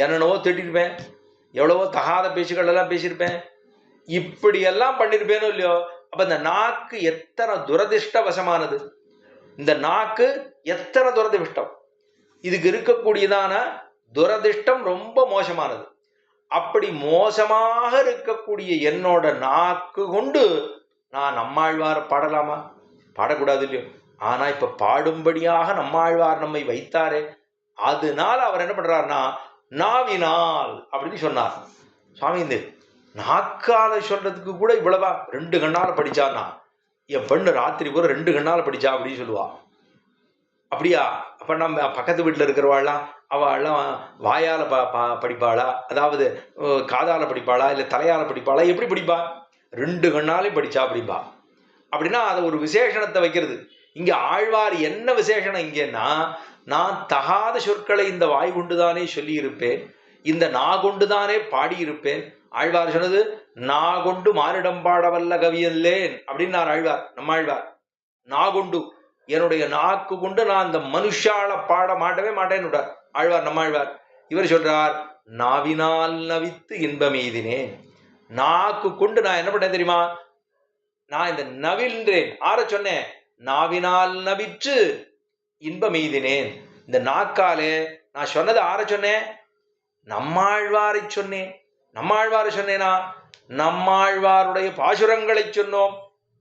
Speaker 1: என்னென்னவோ திட்டிருப்பேன், எவ்வளவோ தகாத பேச்சுக்கள் எல்லாம் பேசியிருப்பேன், இப்படி எல்லாம் பண்ணிருப்பேனோ இல்லையோ. அப்ப இந்த நாக்கு எத்தனை துரதிருஷ்டவசமானது, இந்த நாக்கு எத்தனை துரதிருஷ்டம், இதுக்கு இருக்கக்கூடியதான துரதிருஷ்டம் ரொம்ப மோசமானது. அப்படி மோசமாக இருக்கக்கூடிய என்னோட நாக்கு கொண்டு நான் நம்மாழ்வார் பாடலாமா, பாடக்கூடாது இல்லையோ. ஆனா இப்ப பாடும்படியாக நம்மாழ்வார் நம்மை வைத்தாரே, அதனால அவர் என்ன பண்றாருன்னா நாவினால் அப்படின்னு சொன்னார். சுவாமி இந்த நாக்கால சொல்றதுக்கு கூட இவ்வளவா, 2 கண்ணால படிச்சான்னா, என் பெண்ணு ராத்திரி பூரா 2 கண்ணால படிச்சா அப்படின்னு சொல்லுவா. அப்படியா, அப்ப நம்ம பக்கத்து வீட்டில் இருக்கிறவாள்லாம் அவள்லாம் வாயால படிப்பாளா, அதாவது காதால படிப்பாளா, இல்லை தலையால படிப்பாளா, எப்படி படிப்பா, 2 கண்ணாலே படிச்சா அப்படிப்பா. அப்படின்னா அதை ஒரு விசேஷணத்தை வைக்கிறது. இங்க ஆழ்வார் என்ன விசேஷனம் இங்கன்னா, நான் தகாத சொற்களை இந்த வாய் கொண்டுதானே சொல்லி இருப்பேன், இந்த நா கொண்டுதானே பாடியிருப்பேன். ஆழ்வார் சொன்னது நா கொண்டு மானிடம் பாடவல்ல கவியல்லேன் அப்படின்னார் ஆழ்வார், நம்மாழ்வார். நா கொண்டு, என்னுடைய நாக்கு கொண்டு நான் இந்த மனுஷால பாட மாட்டவே மாட்டேன்னு ஆழ்வார் நம்மாழ்வார். இவர் சொல்றார் நாவினால் நவித்து இன்பமெய்தினேன். நாக்கு கொண்டு நான் என்ன பண்ணேன் தெரியுமா, நான் இந்த நவில்ன்றேன். ஆற சொன்னேன், நாவினால் நவிற்று இன்பமெய்தினேன். இந்த நாக்காலே நான் சொன்னது ஆற சொன்னேன், நம்மாழ்வாரை சொன்னேன். நம்மாழ்வாரை சொன்னேனா, நம்மாழ்வாருடைய பாசுரங்களை சொன்னோம்.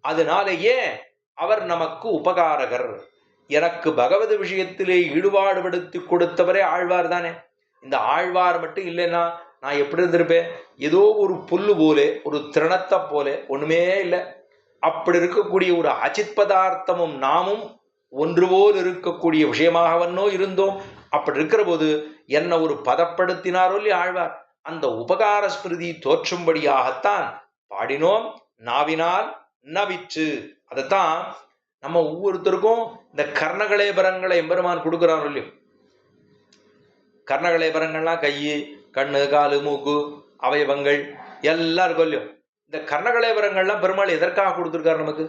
Speaker 1: அதனால ஏன் அவர் நமக்கு உபகாரகர், எனக்கு பகவத விஷயத்திலே ஈடுபாடு படுத்தி கொடுத்தவரே ஆழ்வார் தானே. இந்த ஆழ்வார் மட்டும் இல்லைன்னா நான் எப்படி இருந்திருப்பேன், ஏதோ ஒரு புல்லு போலே, ஒரு திரணத்தை போல, ஒண்ணுமே இல்லை. அப்படி இருக்கக்கூடிய ஒரு அச்சித் பதார்த்தமும் நாமும் ஒன்று போல் இருக்கக்கூடிய விஷயமாகவன்னோ இருந்தோம். அப்படி இருக்கிற போது என்ன ஒரு பதப்படுத்தினாரோ இல்லையா ஆழ்வார், அந்த உபகார ஸ்மிருதி தோற்றும்படியாகத்தான் பாடினோம். நாவினால் நவிற்று, அதைத்தான் நம்ம ஒவ்வொருத்தருக்கும் இந்த கர்ணகலேபரங்களை எம்பெருமான் கொடுக்குறாரோ இல்லையோ. கர்ணகலேபரங்கள்லாம் கை, கண்ணு, காலு, மூக்கு, அவயவங்கள் எல்லாம் இருக்கும் இல்லையோ. இந்த கர்ணகலேபரங்கள்லாம் பெருமாள் எதற்காக கொடுத்துருக்காரு நமக்கு.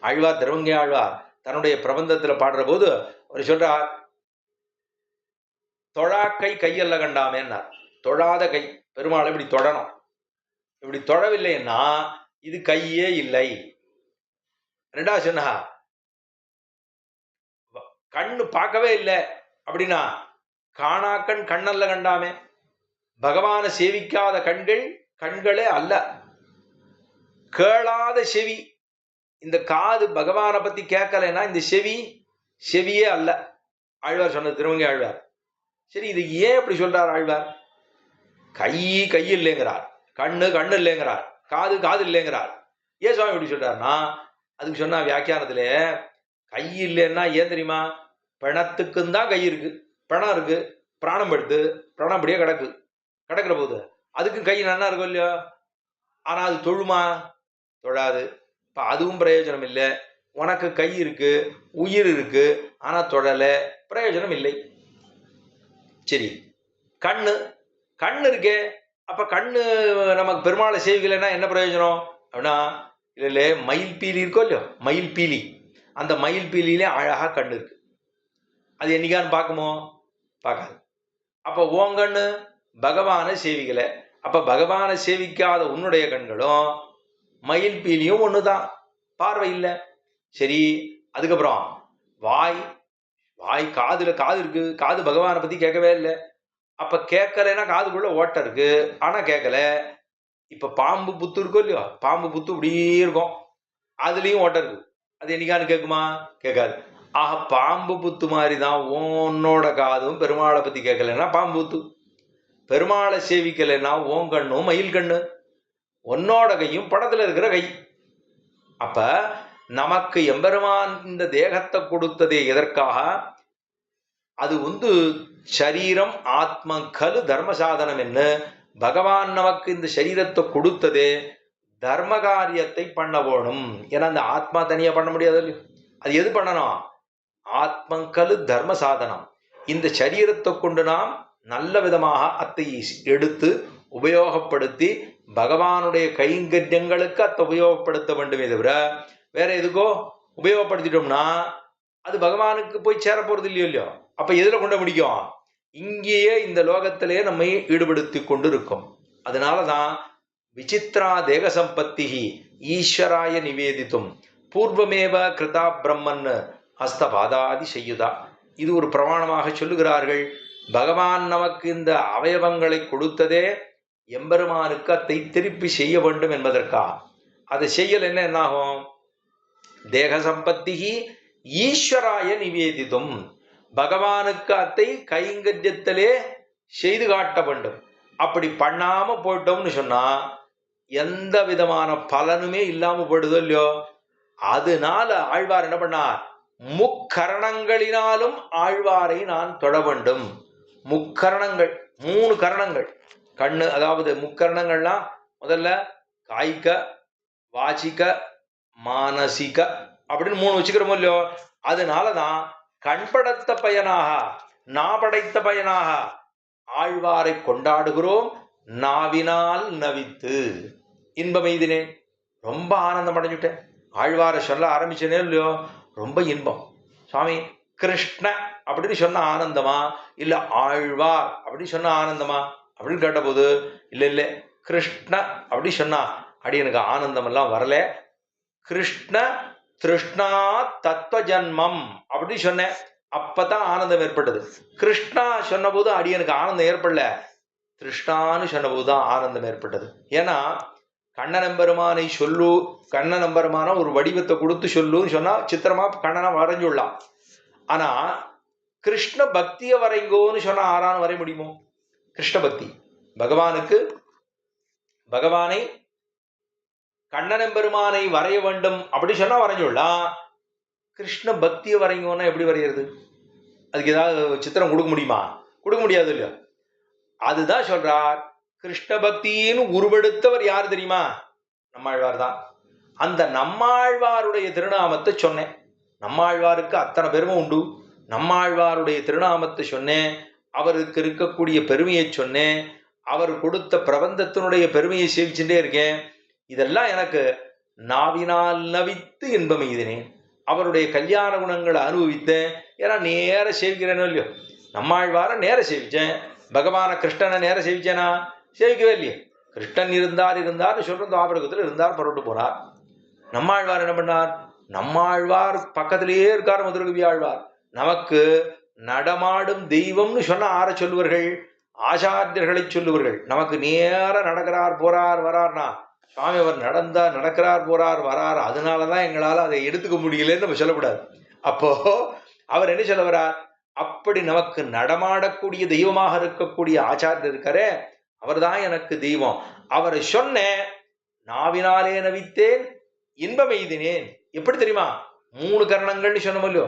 Speaker 1: ஆழ்வார், திருவங்கை ஆழ்வார் தன்னுடைய பிரபந்தத்துல பாடுற போது அவர் சொல்றார், தொழாக்கை கையல்ல கண்டாமேன்னார். தொழாத கை, பெருமாள் இப்படி தொடணும், இப்படி தொழவில்லைன்னா இது கையே இல்லை. ரெண்டாவது சொன்னா, கண்ணு பார்க்கவே இல்லை அப்படின்னா காணாக்கண் கண்ணல்ல கண்டாமே. பகவானை சேவிக்காத கண்கள் கண்களே அல்ல. கேளாத செவி, இந்த காது பகவானை பத்தி கேட்கலைன்னா இந்த செவி செவியே அல்ல. ஆழ்வார் சொன்னது, திருவங்கை ஆழ்வார். சரி, இது ஏன் அப்படி சொல்றார் ஆழ்வார்? கை இல்லைங்கிறார், கண்ணு இல்லைங்கிறார், காது இல்லைங்கிறார். ஏன் சுவாமி இப்படி சொல்றாருன்னா, அதுக்கு சொன்னா வியாக்கியானத்துல கை இல்லைன்னா ஏன் தெரியுமா? பிணத்துக்கும் தான் கை இருக்கு, பிணம் இருக்கு, பிராணம் எடுத்து பிராணம் அப்படியே கிடக்குற போது அதுக்கும் கை நல்லா இருக்கும் இல்லையோ? ஆனா அது தொழுமா? தொழாது. இப்ப அதுவும் பிரயோஜனம் இல்லை. உனக்கு கை இருக்கு, உயிர் இருக்கு, ஆனா தொழல, பிரயோஜனம் இல்லை. சரி, கண்ணு கண்ணு இருக்கே, அப்ப கண்ணு நமக்கு பெருமாளை சேவிக்கலைன்னா என்ன பிரயோஜனம் அப்படின்னா, இல்ல மயில் பீலி இருக்கோ இல்லையோ, மயில் பீலி, அந்த மயில் பீலியிலே அழகா கண்ணு இருக்கு. அது என்னைக்கான்னு பார்க்குமோ? பார்க்காது. அப்ப உன் கண்ணு பகவானை சேவிக்கல. அப்ப பகவானை சேவிக்காத உன்னுடைய கண்களும் மயில் பீலியும் ஒண்ணுதான், பார்வை இல்லை. சரி, அதுக்கப்புறம் வாய் காது இருக்கு, காது பகவானை பத்தி கேட்கவே இல்லை. அப்ப கேட்கலைன்னா காதுக்குள்ள ஓட்டை இருக்கு, ஆனா கேட்கல. இப்ப பாம்பு புத்து இருக்கோ இல்லையோ, பாம்பு புத்து இப்படியே இருக்கும், அதுலயும் ஓட்டை இருக்கு, அது என்னைக்கான்னு கேட்குமா? கேட்காது. ஆக பாம்பு புத்து மாதிரிதான் உன்னோட காதும் பெருமாளை பத்தி கேட்கலன்னா பாம்பு புத்து, பெருமாளை சேவிக்கலைன்னா உன் கண்ணும் மயில் கண்ணு, உன்னோட கையும் படத்துல இருக்கிற கை. அப்ப நமக்கு எம்பெருமான் இந்த தேகத்தை கொடுத்ததே எதற்காக? அது சரீரம் ஆத்ம கலு தர்ம சாதனம் என்ன, பகவான் நமக்கு இந்த சரீரத்தை கொடுத்ததே தர்ம காரியத்தை பண்ண வேணும். ஏன்னா அந்த ஆத்மா தனியா பண்ண முடியாது இல்லையோ, அது எது பண்ணணும்? ஆத்மங்கலு தர்ம சாதனம். இந்த சரீரத்தை கொண்டு நாம் நல்ல விதமாக அத்தை எடுத்து உபயோகப்படுத்தி பகவானுடைய கைங்கரியங்களுக்கு அத்தை உபயோகப்படுத்த வேண்டுமே தவிர வேற எதுக்கோ உபயோகப்படுத்திட்டோம்னா அது பகவானுக்கு போய் சேர போறது இல்லையோ. அப்ப எதுல கொண்டு முடிக்கும்? இங்கேயே இந்த லோகத்திலேயே நம்மை ஈடுபடுத்தி கொண்டு இருக்கும். அதனாலதான் விசித்ரா தேக சம்பத்தி ஈஸ்வராய நிவேதித்தும் பூர்வமேவ கிருதா பிரம்மன் ஹஸ்தபாதாதி செய்யுதா. இது ஒரு பிரமாணமாக சொல்லுகிறார்கள். பகவான் நமக்கு இந்த அவயவங்களை கொடுத்ததே எம்பெருமானுக்கு அதை திருப்பி செய்ய வேண்டும் என்பதற்காக. அதை செய்யல் என்னாகும்? தேக சம்பத்தி ஈஸ்வராய நிவேதித்தும், பகவானுக்கு அதை கைங்கரியத்திலே செய்து காட்ட வேண்டும். அப்படி பண்ணாம போயிட்டோம்னு சொன்னா எந்த விதமான பலனுமே இல்லாம போயிடுதோ இல்லையோ. அதனால ஆழ்வார் என்ன பண்ணார்? முக்கரணங்களினாலும் ஆழ்வாரை நான் தொட வேண்டும். முக்கரணங்கள், 3 கரணங்கள் கண்ணு, அதாவது முக்கரணங்கள்லாம் முதல்ல காய்க, வாச்சிக, மானசிக அப்படின்னு 3 வச்சுக்கிறோமோ இல்லையோ. அதனாலதான் கண்படைத்த பயனாக, நாபடைத்த பயனாக ஆழ்வாரை கொண்டாடுகிறோம். நாவினால் நவித்து இன்பம் எய்தினேன், ரொம்ப ஆனந்தம் அடைஞ்சுட்டேன். ஆழ்வாரை சொல்ல ஆரம்பிச்சனே இல்லையோ, ரொம்ப இன்பம். சுவாமி கிருஷ்ண அப்படின்னு சொன்ன ஆனந்தமா, இல்ல ஆழ்வார் அப்படின்னு சொன்ன ஆனந்தமா அப்படின்னு கேட்ட போது இல்ல கிருஷ்ண அப்படி சொன்னா அடி எனக்கு ஆனந்தம் எல்லாம் வரல. கிருஷ்ண திருஷ்ணா தத்துவ ஜன்மம் அப்படி சொன்னேன், அப்பதான் ஆனந்தம் ஏற்பட்டது. கிருஷ்ணா சொன்ன போது அடி எனக்கு ஆனந்தம் ஏற்படல, திருஷ்ணான்னு சொன்ன போதுதான் ஆனந்தம் ஏற்பட்டது. ஏன்னா கண்ணனம்பெருமானை சொல்லு, கண்ணனம்பெருமான ஒரு வடிவத்தை கொடுத்து சொல்லுன்னு சொன்னா சித்திரமா கண்ணனை வரைஞ்சுடலாம். ஆனா கிருஷ்ண பக்திய வரைங்கோன்னு சொன்னா ஆறான்னு வரைய முடியுமோ? கிருஷ்ண பக்தி பகவானுக்கு, பகவானை கண்ணனம்பெருமானை வரைய வேண்டும் அப்படி சொன்னா வரைஞ்சுடலாம். கிருஷ்ண பக்திய வரைங்கோன்னா எப்படி வரைகிறது? அதுக்கு ஏதாவது சித்திரம் கொடுக்க முடியுமா? கொடுக்க முடியாது இல்லையா. அதுதான் சொல்றார், கிருஷ்ண பக்தின்னு உருவெடுத்தவர் யார் தெரியுமா? நம்மாழ்வார் தான். அந்த நம்மாழ்வாருடைய திருநாமத்தை சொன்னேன். நம்மாழ்வாருக்கு அத்தனை பெருமை உண்டு. நம்மாழ்வாருடைய திருநாமத்தை சொன்னேன், அவருக்கு இருக்கக்கூடிய பெருமையை சொன்னேன், அவர் கொடுத்த பிரபந்தத்தினுடைய பெருமையை சேவிச்சுட்டே இருக்கேன். இதெல்லாம் எனக்கு நாவினால் நவித்து இன்பம் எய்தினேன். அவருடைய கல்யாண குணங்களை அனுபவித்தேன். ஏன்னா நேர சேவிக்கிறேனோ இல்லையோ, நம்மாழ்வார நேர சேவிச்சேன். பகவான கிருஷ்ணனை நேர சேவிச்சேனா? சேவிக்கவே இல்லையே. கிருஷ்ணன் இருந்தார் சொல்றது ஆபரகத்தில் இருந்தார், புறப்பட்டு போனார். நம்மாழ்வார் என்ன பண்ணார்? நம்மாழ்வார் பக்கத்திலேயே இருக்கார் மதுரகவி ஆழ்வார். நமக்கு நடமாடும் தெய்வம்னு சொன்ன ஆற சொல்லுவார்கள்? ஆச்சாரியர்களை சொல்லுவார்கள். நமக்கு நேர நடக்கிறார் போறார் வரார்னா, சுவாமி அவர் நடக்கிறார் போறார் வரார், அதனாலதான் எங்களால அதை எடுத்துக்க முடியலன்னு நம்ம சொல்லக்கூடாது. அப்போ அவர் என்ன சொல்ல வரார்? அப்படி நமக்கு நடமாடக்கூடிய தெய்வமாக இருக்கக்கூடிய ஆச்சாரியர் இருக்காரே, அவர் தான் எனக்கு தெய்வம். அவரை சொன்னேன், நாவினாலே நவித்தேன், இன்பம் எய்தினேன். எப்படி தெரியுமா? 3 கரணங்கள்னு சொன்னோமோ,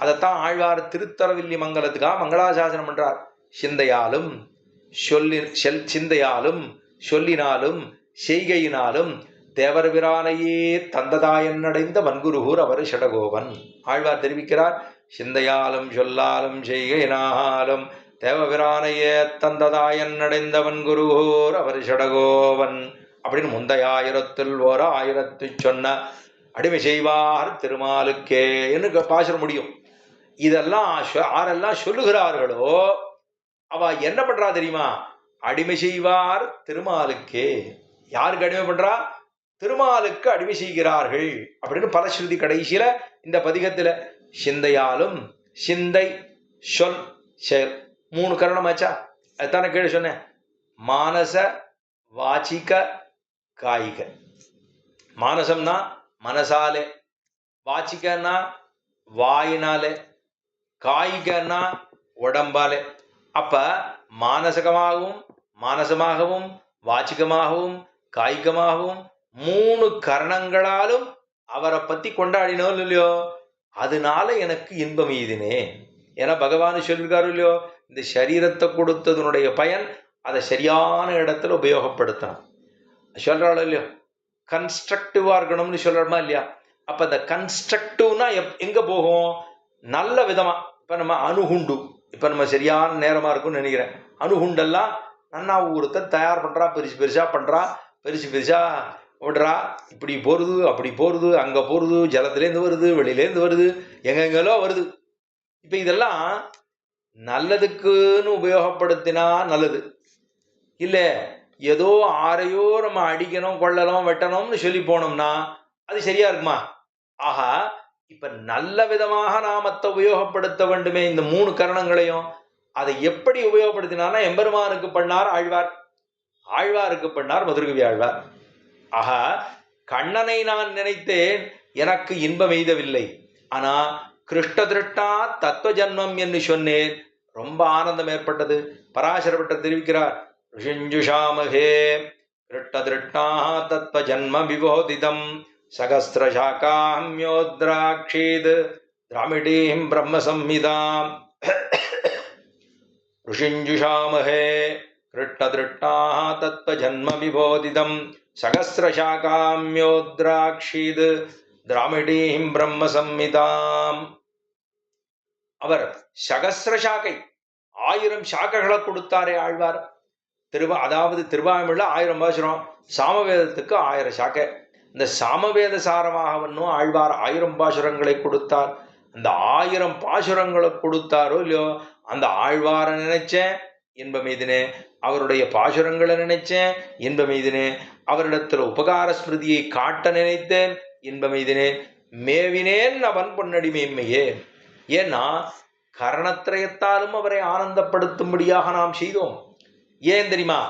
Speaker 1: அதைத்தான் ஆழ்வார் திருத்தரவில்லி மங்கலத்துக்காக மங்களாசாசனம் பண்றார். சிந்தையாலும் சிந்தையாலும் சொல்லினாலும் செய்கையினாலும் தேவர் பிரானையே தந்ததாயன்னடைந்த வன்குருகூர் அவர் ஷடகோவன். ஆழ்வார் தெரிவிக்கிறார், சிந்தையாலும் சொல்லாலும் செய்கையினாலும் தேவபிரானையே தந்ததாயன்னடைந்த வன்குருகூர் அவர் ஷடகோவன் அப்படின்னு முந்தைய 1000 சொன்ன அடிமை செய்வார் திருமாலுக்கே என்று பாசுர முடியும். இதெல்லாம் யாரெல்லாம் சொல்லுகிறார்களோ அவ என்ன பண்றா தெரியுமா? அடிமை செய்வார் திருமாலுக்கே. யாருக்கு அடிமை பண்றா? திருமாலுக்கு அடிமை செய்கிறார்கள் அப்படின்னு பலஸ்ருதி கடைசியில இந்த பதிகத்துல சிந்தையாலும், சிந்தை சொல் செயல் 3 கரணமாச்சா? அதுதானே கீழே சொன்னேன். மானச வாச்சிக காய்க. மானசம்னா மனசாலே, வாச்சிக்கன்னா வாயினாலே, காய்கன்னா உடம்பாலே. அப்ப மானசகமாகவும் மானசமாகவும் வாச்சிகமாகவும் காய்கமாகவும் 3 கரணங்களாலும் அவரை பத்தி கொண்டாடினோம் இல்லையோ, அதனால எனக்கு இன்பம் எய்தினே. ஏன்னா பகவான் சொல்லியிருக்காரு இல்லையோ, இந்த சரீரத்தை கொடுத்ததனுடைய பயன் அதை சரியான இடத்துல உபயோகப்படுத்தணும். சொல்றாளோ இல்லையோ, கன்ஸ்ட்ரக்டிவா இருக்கணும்னு சொல்றோமா இல்லையா? அப்ப இந்த கன்ஸ்ட்ரக்டிவ்னா எங்க போகும்? நல்ல விதமா. இப்ப நம்ம அணுகுண்டு, இப்ப நம்ம சரியான நேரமா இருக்கும்னு நினைக்கிறேன். அணுகுண்டெல்லாம் நன்னா ஒருத்தர் தயார் பண்றா, பெருசு பெருசா பண்றா, பெருசு பெருசா விடுறா, இப்படி போறது அப்படி போறது, அங்க போறது, ஜலத்திலேருந்து வருது, வெளியிலேருந்து வருது, எங்கெங்கெல்லோ வருது. இப்ப இதெல்லாம் நல்லதுக்குன்னு உபயோகப்படுத்தினா நல்லது இல்ல, ஏதோ ஆரையோ நம்ம அடிக்கணும், கொள்ளணும், வெட்டணும்னு சொல்லி போனோம்னா அது சரியா இருக்குமா? ஆக இப்ப நல்ல விதமாக நாமத்தை உபயோகப்படுத்த வேண்டுமே இந்த 3 கரணங்களையும். அதை எப்படி உபயோகப்படுத்தினார்னா எம்பெருமானுக்கு பண்ணார் ஆழ்வார், ஆழ்வாருக்கு பண்ணார் மதுரகவி ஆழ்வார். ஆக கண்ணனை நான் நினைத்தேன், எனக்கு இன்பம் எய்தவில்லை. ஆனா கிருஷ்ண திருஷ்டா தத்துவ ஜன்மம் என்று சொன்னேன், ரொம்ப ஆனந்தம் ஏற்பட்டது. பராசரப்பட்டர் தெரிவிக்கிறார், ऋषिञ्जुषामहे कृष्णदृष्टाः तत्त्वजन्म विबोधितं सहस्रशाखाम्योद्राक्षीद् द्रामिडीं ब्रह्मसंहिताम्. ऋषिञ्जुषामहे कृष्णदृष्टाः तत्त्वजन्म विबोधितं सहस्रशाखाम्योद्राक्षीद् द्रामिडीं ब्रह्मसंहिताम्. அவர் சகஸ்ர சாக்கை 1000 சாக்கைகளை கொடுத்தாரே ஆழ்வார். அதாவது திருவாய்மொழியில 1000 பாசுரம், சாமவேதத்துக்கு 1000 சாக்கை. இந்த சாமவேத சாரமாகவன்னும் ஆழ்வார் 1000 பாசுரங்களை கொடுத்தார். அந்த 1000 பாசுரங்களை கொடுத்தாரோ இல்லையோ, அந்த ஆழ்வாரை நினைச்சேன் இன்பம் எய்தினே, அவருடைய பாசுரங்களை நினைச்சேன் இன்பம் எய்தினே, அவரிடத்துல உபகார ஸ்மிருதியை காட்ட நினைத்தேன் இன்பம் எய்தினேன், மேவினேன் அவன் பொன்னடி மேன்மையே. ஏன்னா கரணத்திரயத்தாலும் அவரை ஆனந்தப்படுத்தும்படியாக நாம் செய்தோம். ஏன் தெரியுமா?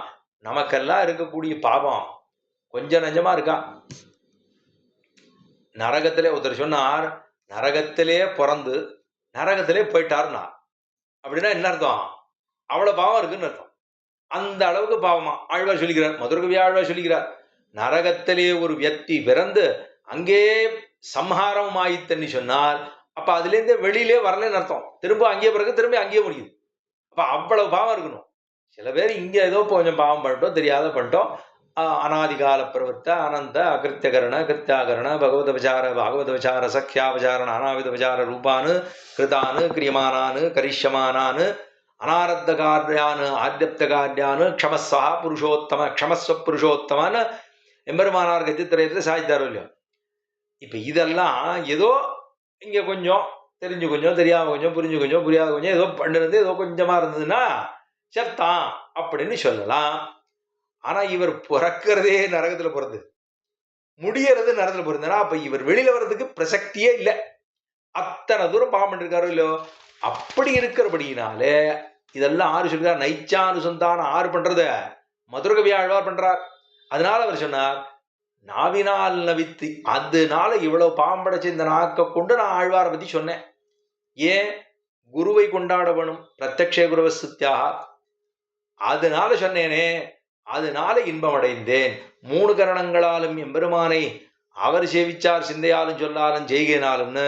Speaker 1: நமக்கெல்லாம் இருக்கக்கூடிய பாவம் கொஞ்சம் நஞ்சமா இருக்கா. நரகத்திலே ஒருத்தர் சொன்னார், நரகத்திலே பிறந்து நரகத்திலே போயிட்டார்னா அப்படின்னா என்ன அர்த்தம்? அவ்வளவு பாவம் இருக்குன்னு அர்த்தம். அந்த அளவுக்கு பாவமா ஆழ்வார் சொல்லிக்கிறார், மதுரகவி ஆழ்வார் சொல்லிக்கிறார். நரகத்திலே ஒரு வியக்தி பிறந்து அங்கே சம்ஹாரம் ஆயித்தன்னு சொன்னால் அப்ப அதுல இருந்து வெளியிலே வரலன்னு அர்த்தம். திரும்ப அங்கேயே பிறகு திரும்ப அங்கேயே முடியுது. அப்ப அவ்வளவு பாவம் இருக்கணும். சில பேர் இங்க ஏதோ கொஞ்சம் பாவம் பண்ணிட்டோம், தெரியாத பண்ணிட்டோம், அநாதிகால பிரவர்த்த அனந்த அகிருத்தியகரண கிருத்தியாகரண பகவத விசார சக்கியாவசார நானாவித விசார ரூபானு கிருதானு கிரியமானானு கரிஷ்யமானானு அனாரத்த காரியானு ஆத்யப்த காரியானு க்ஷமஸ்வா புருஷோத்தம க்ஷமஸ்வ புருஷோத்தமான்னு எம்பெருமானார் கத்தித்திரயத்தில் சாதித்தாரோ இல்லையோ. இப்ப இதெல்லாம் ஏதோ இங்க கொஞ்சம் தெரிஞ்சு கொஞ்சம், தெரியாம கொஞ்சம், புரிஞ்சு கொஞ்சம், புரியாத கொஞ்சம், ஏதோ பண்ணிருந்து ஏதோ கொஞ்சமா இருந்ததுன்னா சத்தான் அப்படின்னு சொல்லலாம். ஆனா இவர் பிறக்கிறதே நரகத்துல பிறந்து முடியறது நரகத்துல பிறந்தா அப்ப இவர் வெளியில வர்றதுக்கு பிரசக்தியே இல்லை. அத்தனை தூரம் பாவம் பண்ணிருக்காரோ இல்லையோ. அப்படி இருக்கிறபடினாலே இதெல்லாம் ஆறு சொல்றார், நைச்சானுசந்தானம் ஆறு பண்றத மதுரகவி ஆழ்வார் பண்றார். அதனால அவர் சொன்னார், நாவினால் நவித்து, அதனால இவ்வளவு பாவம் படைச்ச இந்த நாக்க கொண்டு நான் ஆழ்வாரை பத்தி சொன்னேன். ஏன்? குருவை கொண்டாட வேணும், பிரத்யக்ஷே குருவ சுத்தியாக. அதனால சொன்னேனே, அதனால இன்பம் அடைந்தேன். 3 கரணங்களாலும் எம்பெருமானை அவர் சேவிச்சார் சிந்தையாலும் சொல்லாலும் செய்கையினாலும்னு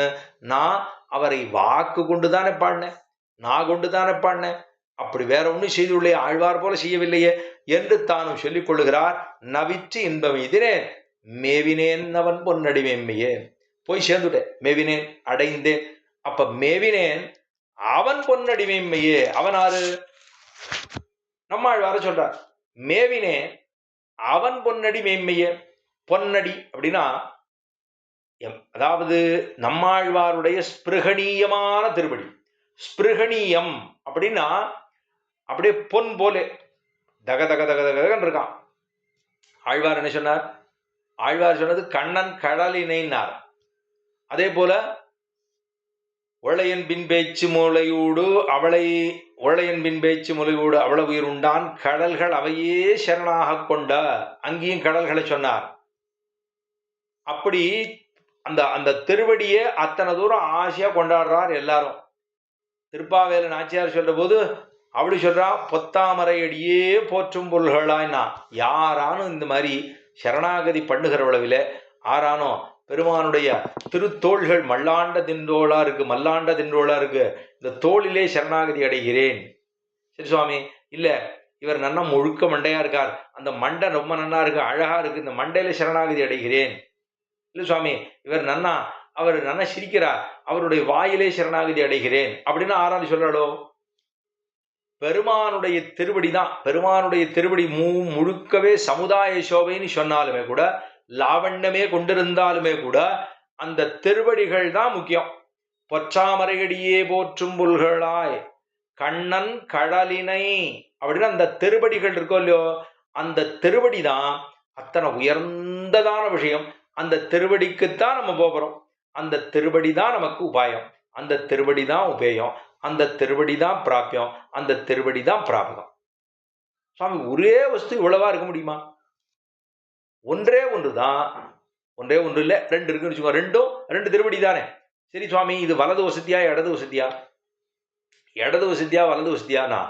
Speaker 1: நான் அவரை வாக்கு கொண்டுதானே பாடினேன், நான் கொண்டுதானே பாடினேன், அப்படி வேற ஒன்றும் செய்துள்ளே ஆழ்வார் போல செய்யவில்லையே என்று தானும் சொல்லிக் கொள்ளுகிறார். நவிற்று இன்பம் எதிரேன் மேவினேன் அவன் பொன்னடி மேன்மையே. போய் சேர்ந்துட்டேன், மேவினேன், அடைந்தேன். அப்ப மேவினேன் அவன் பொன்னடி மேன்மையே. அவன் ஆறு? நம்மாழ்வார சொல்றார். மேவினேன் அவன் பொன்னடி மேன்மையே. பொன்னடி அப்படின்னா அதாவது நம்மாழ்வாருடைய ஸ்பிருகணீயமான திருவடி. ஸ்பிருகணீயம் அப்படின்னா அப்படியே பொன் போலே தக தக தக தகன்னு இருக்கான். ஆழ்வார் என்ன சொன்னார்? ஆழ்வார் சொன்னது கண்ணன் கடலினைனார். அதே போல உழையன் பின் பேச்சு மூளையூடு அவளை உழையன் பின் பேச்சு மூளையூடு அவள உயிர் உண்டான் கடல்கள் அவையே சரணாக கொண்ட, அங்கேயும் கடல்களை சொன்னார். அப்படி அந்த அந்த திருவடியை அத்தனை தூரம் ஆசையா கொண்டாடுறார் எல்லாரும். திருப்பாவேல நாச்சியார் சொல்ற போது அப்படி சொல்றா, பொத்தாமரை அடியே போற்றும் பொருள்களாய்னா. யாரானும் இந்த மாதிரி சரணாகதி பண்ணுகிறவளவில ஆறானோ பெருமானுடைய திருத்தோள்கள் மல்லாண்ட தின்றோளா இருக்கு, மல்லாண்ட தின்றோளா இருக்கு, இந்த தோளிலே சரணாகதி அடைகிறேன். சரி சுவாமி, இல்ல இவர் நன்னா முழுக்க மண்டையா இருக்கார், அந்த மண்டை ரொம்ப நன்னா இருக்கு, அழகா இருக்கு, இந்த மண்டையில சரணாகதி அடைகிறேன். இல்ல சுவாமி இவர் நன்னா, அவர் நன்னா சிரிக்கிறார், அவருடைய வாயிலே சரணாகதி அடைகிறேன் அப்படின்னு ஆறாவது சொல்றாளோ? பெருமானுடைய திருவடி தான். பெருமானுடைய திருவடி முழுக்கவே சமுதாய சோபைன்னு சொன்னாலுமே கூட, லாவண்யமே கொண்டிருந்தாலுமே கூட அந்த திருவடிகள் தான் முக்கியம். பொற்றாமரையடியே போற்றும் புல்களாய் கண்ணன் கடலினை அப்படின்னு அந்த திருவடிகள் இருக்கோ இல்லையோ, அந்த திருவடி தான் அத்தனை உயர்ந்ததான விஷயம். அந்த திருவடிக்குத்தான் நம்ம போகிறோம். அந்த திருவடி தான் நமக்கு உபாயம், அந்த திருவடி தான் உபேயம், அந்த திருவடி தான் பிராபியம், அந்த திருவடி தான் பிராபகம். சுவாமி ஒரே வஸ்து இவ்வளவா இருக்க முடியுமா? ஒன்றே ஒன்று தான். ஒன்றே ஒன்று இல்லை, ரெண்டு இருக்குன்னு வச்சுக்கோ. ரெண்டும் ரெண்டு திருவடி தானே. சரி சுவாமி, இது வலது வசதியா இடது வசதியா? இடது வசதியா வலது வசதியானா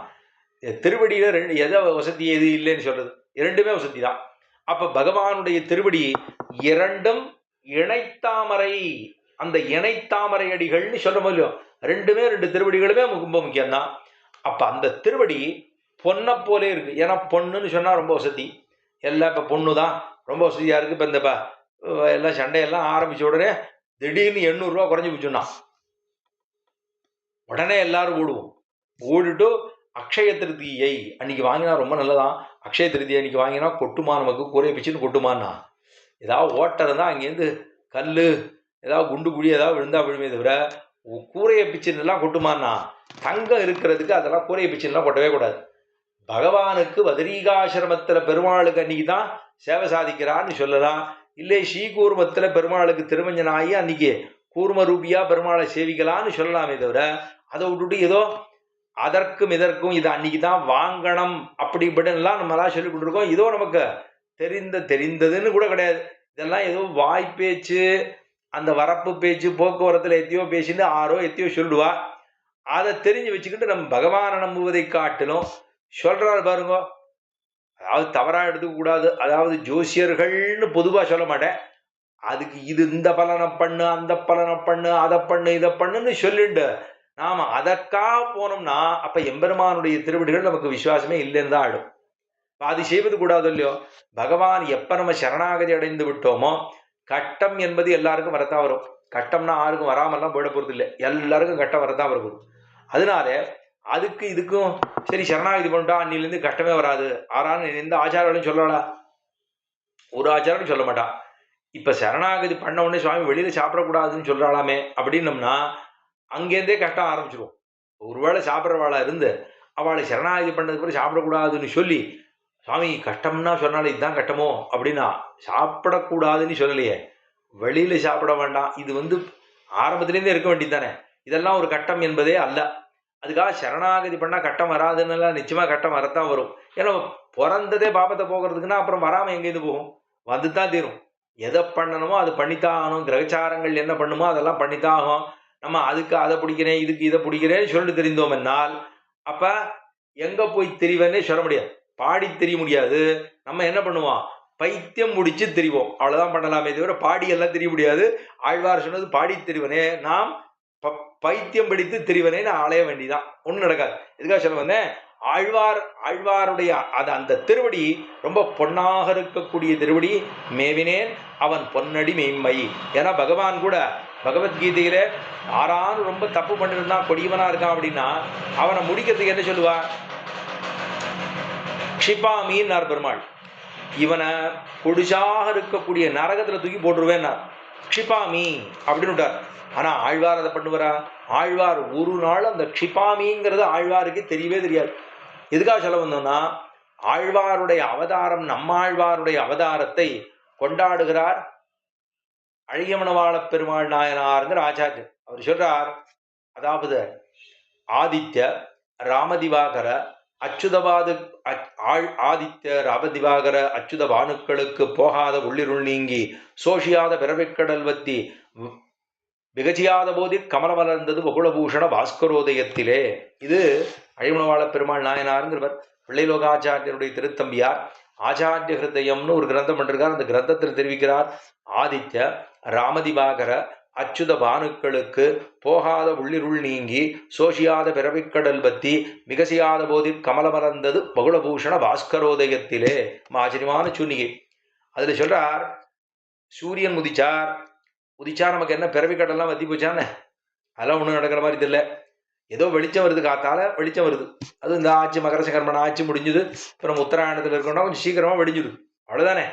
Speaker 1: திருவடியில ரெண்டு எதை வசதி எது இல்லைன்னு சொல்றது? இரண்டுமே வசதி தான். அப்ப பகவானுடைய திருவடி இரண்டும் இணைத்தாமரை, அந்த இணைத்தாமரை அடிகள்னு சொல்ற இல்லையோ, ரெண்டுமே ரெண்டு திருவடிகளுமே ரொம்ப முக்கியம்தான். அப்ப அந்த திருவடி பொன்னை போலே இருக்கு. ஏன்னா பொண்ணுன்னு சொன்னா ரொம்ப வசதி, எல்லாம் இப்ப பொண்ணு தான் ரொம்ப வசதியா இருக்கு. இப்ப இந்த எல்லாம் சண்டையெல்லாம் ஆரம்பிச்ச உடனே திடீர்னு 800 ரூபா குறைஞ்சு போச்சுன்னா உடனே எல்லாரும் ஓடுவோம். ஓடிட்டு அக்ஷய திருதியை அன்னைக்கு வாங்கினா ரொம்ப நல்லதான், அக்ஷய திருதியை அன்னைக்கு வாங்கினா கொட்டுமா, நமக்கு கூரையை பிச்சுன்னு கொட்டுமான்னா. ஏதாவது ஓட்டை இருந்தால் அங்கேருந்து கல் ஏதாவது குண்டு குழி ஏதாவது விழுந்தா விழுமே தவிர கூரையை பிச்சுன்னெல்லாம் கொட்டுமான்னா. தங்கம் இருக்கிறதுக்கு அதெல்லாம் கூரையை பிச்சுன்னெலாம் கொட்டவே கூடாது. பகவானுக்கு வதரீகாசிரமத்தில் பெருமாளுக்கு அன்னைக்கு தான் சேவை சாதிக்கிறான்னு சொல்லலாம். இல்லை ஸ்ரீகூர்மத்தில் பெருமாளுக்கு திருமஞ்சனாகி அன்னைக்கு கூர்ம ரூபியா பெருமாளை சேவிக்கலான்னு சொல்லலாமே தவிர, அதை விட்டுட்டு ஏதோ அதற்கும் இதற்கும் இது அன்னைக்கு தான் வாங்கணும் அப்படி இப்படின்லாம் நம்மளாம் சொல்லி கொண்டிருக்கோம். ஏதோ நமக்கு தெரிந்ததுன்னு கூட கிடையாது. இதெல்லாம் ஏதோ வாய்ப்பேச்சு, அந்த வரப்பு பேச்சு, போக்குவரத்தில் எத்தையோ பேசின்னு ஆரோ எத்தையோ சொல்லுவா. அதை தெரிஞ்சு வச்சுக்கிட்டு நம்ம பகவானை நம்புவதை காட்டிலும் சொல்றாரு பாருங்க. அதாவது தவறா எடுத்துக்க கூடாது. அதாவது ஜோசியர்கள்னு பொதுவாக சொல்ல மாட்டேன், அதுக்கு இது இந்த பலனை பண்ணு, அந்த பலனை பண்ணு, அதை பண்ணு, இதை பண்ணுன்னு சொல்லிண்டு நாம அதற்காக போனோம்னா அப்ப எம்பெருமானுடைய திருவடிகள் நமக்கு விசுவாசமே இல்லைன்னு தான் ஆயிடும். அது செய்வது கூடாது இல்லையோ. பகவான் எப்ப நம்ம சரணாகதி அடைந்து விட்டோமோ, கட்டம் என்பது எல்லாருக்கும் வரத்தான் வரும். கட்டம்னா யாருக்கும் வராமல்லாம் போயிட போறது இல்லை, எல்லாருக்கும் கட்டம் வரத்தான் வருது. அதனால அதுக்கு இதுக்கும் சரி சரணாகதி பண்ணிட்டா அன்னிலேருந்து கஷ்டமே வராது ஆறான்னு எந்த ஆச்சாரம் சொல்லலா? ஒரு ஆச்சாரம் சொல்ல மாட்டான். இப்ப சரணாகதி பண்ண உடனே சுவாமி வெளியில சாப்பிடக்கூடாதுன்னு சொல்றாளாமே அப்படின்னம்னா அங்கேருந்தே கஷ்டம் ஆரம்பிச்சிடும். ஒருவேளை சாப்பிட்றவாளா இருந்து அவளை சரணாகதி பண்ணதுக்கு பிறகு சாப்பிடக்கூடாதுன்னு சொல்லி சுவாமி கஷ்டம்னா சொன்னாலே இதுதான் கஷ்டமோ அப்படின்னா, சாப்பிடக்கூடாதுன்னு சொல்லலையே, வெளியில சாப்பிட வேண்டாம், இது ஆரம்பத்திலேருந்தே இருக்க வேண்டியது தானே. இதெல்லாம் ஒரு கட்டம் என்பதே அல்ல. அதுக்காக சரணாகதி பண்ணா கட்டம் வராதுன்னு நிச்சயமா கட்டம் வரத்தான் வரும். ஏன்னா பிறந்ததே பாபத்தை போகிறதுக்குன்னா அப்புறம் வராம எங்கேருந்து போகும்? வந்துதான் தீரும். எதை பண்ணணுமோ அது பண்ணித்தான் ஆகணும். கிரகச்சாரங்கள் என்ன பண்ணுமோ அதெல்லாம் பண்ணித்தான் ஆகும். நம்ம அதுக்கு அதை பிடிக்கிறேன், இதுக்கு இதை பிடிக்கிறேன்னு சொல்லிட்டு தெரிந்தோம் என்னால் அப்ப எங்க போய் திரிவன்னே சொல்ல முடியாது, பாடி தெரிய முடியாது. நம்ம என்ன பண்ணுவோம், பைத்தியம் முடிச்சு திரிவோம், அவ்வளவுதான் பண்ணலாமே தவிர பாடியெல்லாம் தெரிய முடியாது. ஆழ்வார் சொன்னது பாடி திரிவனே, நாம் பைத்தியம் பிடித்து திரிவனேன்னு ஆளைய வேண்டிதான், ஒன்றும் நடக்காது. எதுக்காக சொல்ல வந்தேன், ஆழ்வாருடைய அந்த திருவடி ரொம்ப பொன்னாக இருக்கக்கூடிய திருவடி. மேவினேன் அவன் பொன்னடி மெய்மை. ஏன்னா பகவான் கூட பகவத்கீதையில யாராலும் ரொம்ப தப்பு பண்ணிருந்தான், கொடியவனா இருக்கான் அப்படின்னா அவனை முடிக்கிறதுக்கு என்ன சொல்லுவா, க்ஷிபாமின்னார் பெருமாள். இவனை கொடிசாக இருக்கக்கூடிய நரகத்துல தூக்கி போட்டுருவேன்னார், க்ஷிபாமி அப்படின்னு விட்டார். ஆனா ஆழ்வார் அதை பண்ணுவாரா? ஆழ்வார் ஒரு நாள் அந்த க்ஷிபாமிங்கிறது ஆழ்வாருக்கு தெரியவே தெரியாது. எதுக்காக சொல்ல வந்தோம்னா, ஆழ்வாருடைய அவதாரம், நம்மாழ்வாருடைய அவதாரத்தை கொண்டாடுகிறார் அழகியமணவாள பெருமாள் நாயனாருங்கிற ஆச்சாரியர். அவர் சொல்றார், அதாவது ஆதித்ய ராமதிவாகர அச்சுதவாது ஆதித்ய ராமதிவாகர அச்சுத பானுக்களுக்கு போகாத உள்ளிருள் நீங்கி சோஷியாத பிறவிக்கடல் வத்தி விகஜியாத போதில் கமல வளர்ந்தது பகுளபூஷண பாஸ்கரோதயத்திலே. இது அழிமணவாள பெருமாள் நாயனாருங்கிறவர் பிள்ளைலோகாச்சாரியருடைய திருத்தம்பியார். ஆச்சாரிய ஹிருதயம்னு ஒரு கிரந்தம் பண்ணிருக்கார். அந்த கிரந்தத்தில் தெரிவிக்கிறார், ஆதித்ய ராமதிவாகர அச்சுத பானுக்களுக்கு போகாத உள்ளிருள் நீங்கி சோஷியாத பிறவிக்கடல் பத்தி மிகசியாத போதில் கமல மலர்ந்தது பகுளபூஷண பாஸ்கரோதயத்திலே. ஆச்சரியமான சூன்னிகை. அதுல சொல்றார், சூரியன் உதிச்சா நமக்கு என்ன பிறவி கடல்லாம் வத்தி போச்சானே, அதெல்லாம் ஒன்றும் நடக்கிற மாதிரி தெரியல. ஏதோ வெளிச்சம் வருது, காத்தால வெளிச்சம் வருது. அது இந்த ஆட்சி மகர சங்கரமண ஆட்சி முடிஞ்சுது, அப்புறம் உத்தராயணத்தில் இருக்கணும், கொஞ்சம் சீக்கிரமா வெடிஞ்சுது, அவ்வளவுதானே.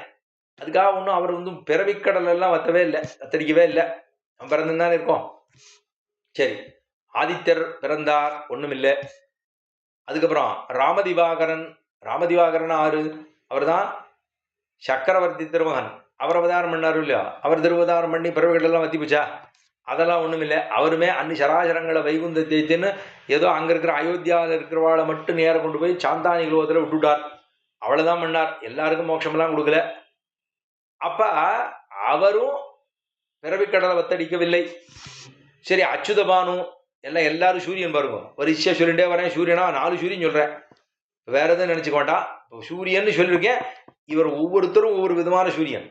Speaker 1: அதுக்காக ஒன்றும் அவர் பிறவிக்கடல் எல்லாம் வத்தவே இல்லை, வத்தடிக்கவே இல்லை. நம்ம பிறந்து தானே இருக்கோம். சரி, ஆதித்யர் பிறந்தார், ஒண்ணும் இல்லை. அதுக்கப்புறம் ராமதிவாகரன் ஆறு, அவர் தான் சக்கரவர்த்தி திருமகன். அவர் அவதாரம் பண்ணாரு இல்லையா, அவர் திருவதாரம் பண்ணி பிறவிகளெல்லாம் வத்தி போச்சா? அதெல்லாம் ஒன்றும் இல்லை. அவருமே அன்னி சராசரங்களை வைகுந்தத்தைன்னு ஏதோ அங்கே இருக்கிற அயோத்தியாவில் இருக்கிறவாளை மட்டும் நேரம் கொண்டு போய் சாந்தானி குலோகத்தில் விட்டுட்டார், அவ்வளோதான் பண்ணார். எல்லாருக்கும் மோட்சமெல்லாம் கொடுக்கல. அப்ப அவரும் பிறவிக்கடலை வத்தடிக்கவில்லை. சரி, அச்சுதபானு எல்லாரும் சூரியன் பாருங்க, வரிசையா சொல்லிட்டே வரேன். சூரியனா 4 சூரியன் சொல்றேன், வேற எதுவும் நினைச்சுக்க வேண்டாம். சூரியன் சொல்லியிருக்கேன். இவர் ஒவ்வொருத்தரும் ஒவ்வொரு விதமான சூரியன்.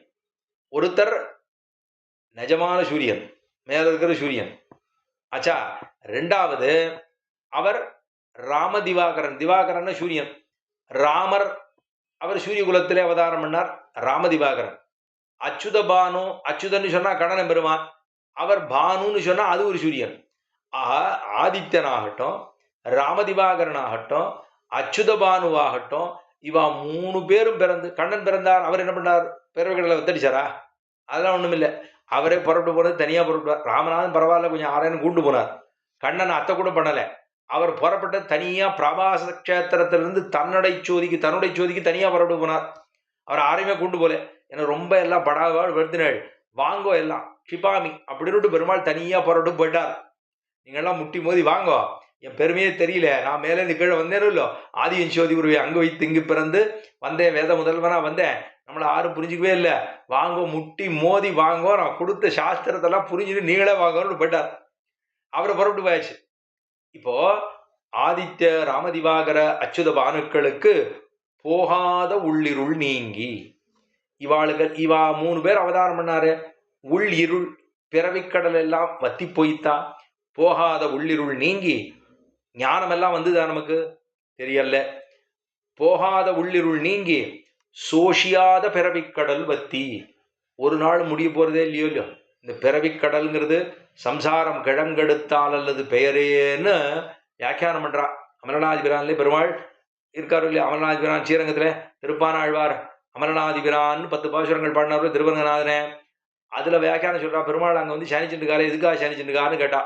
Speaker 1: ஒருத்தர் நிஜமான சூரியன், மேல இருக்கிற சூரியன் ஆச்சா. ரெண்டாவது அவர் திவாகரன் சூரியன். ராமர் அவர் சூரிய குலத்திலே அவதாரம் பண்ணார், ராமதிவாகரன். அச்சுத பானு, அச்சுதன்னு சொன்னா கண்ணன் பெருமான், அவர் பானுன்னு சொன்னா அது ஒரு சூரியன். ஆதித்யனாகட்டும், ராமதிவாகரன் ஆகட்டும், அச்சுத பானுவாகட்டும், இவா 3 பேரும் பிறந்து, கண்ணன் பிறந்தார், அவர் என்ன பண்ணார், பிறவிகளை வத்தடிச்சாரா? அதெல்லாம் ஒண்ணும் இல்லை. அவரே புறப்பட்டு போனது தனியா புறப்பட்டார். ராமநாதன் பரவாயில்ல, கொஞ்சம் ஆராயன்னு கூண்டு போனார். கண்ணன் அத்தை கூட பண்ணல. அவர் புறப்பட்ட தனியா பிரபாச கஷேத்திரத்திலிருந்து தன்னுடைய சோதிக்கு தனியா புறப்பட்டு போனார். அவர் ஆரையுமே கூண்டு போல. எனக்கு ரொம்ப எல்லாம் படாவாடு வருத்தினாள், வாங்கோ எல்லாம் க்ஷிபாமி அப்படின்னு பெருமாள் தனியா புறப்பட்டு போயிட்டார். நீங்க எல்லாம் முட்டி மோதி வாங்கோ, என் பெருமையே தெரியல, நான் மேலே இருந்து கீழே வந்தேனும் இல்லோ, ஆதியன் சோதி உருவை அங்கு வைத்து இங்கு பிறந்து வந்தேன், வேத முதல்வனா வந்தேன், நம்மளை யாரும் புரிஞ்சுக்கவே இல்லை, வாங்கோ முட்டி மோதி வாங்கோ, நான் கொடுத்த சாஸ்திரத்தெல்லாம் புரிஞ்சுட்டு நீங்களே வாங்கன்னு போயிட்டார். அவரை புறப்பட்டு போயாச்சு. இப்போ ஆதித்ய ராமதிவாகர அச்சுத பானுக்களுக்கு போகாத உள்ளிருள் நீங்கி, இவா 3 பேர் அவதாரம் பண்ணாரு. உள் இருள் பிறவிக்கடல் எல்லாம் வத்தி போய்த்தான், போகாத உள்ளிருள் நீங்கி ஞானம் எல்லாம் வந்துதான் நமக்கு தெரியல. போகாத உள்ளிருள் நீங்கி சோஷியாத பிறவிக்கடல் வத்தி, ஒரு நாள் முடிய போறதே இல்லையோ. இந்த பிறவிக்கடல்ங்கிறது சம்சாரம் கிழங்கெடுத்தால் அல்லது பெயரேன்னு வியாக்கியானம் பண்றா. அமரநாதிபிரான்ல பெருமாள் இருக்காரு இல்லையா, அமரநாதிபிரான் ஸ்ரீரங்கத்துல திருப்பானாழ்வார் அமரநாதிபிரான்னு 10 பாசுரங்கள் பாடினாரு திருவரங்கநாதனே. அதுல வியாக்கியானம் சொல்றா, பெருமாள் அங்க வந்து சனிச்சுட்டுக்காரு, எதுக்காக சனிச்சுட்டுக்காருன்னு கேட்டா.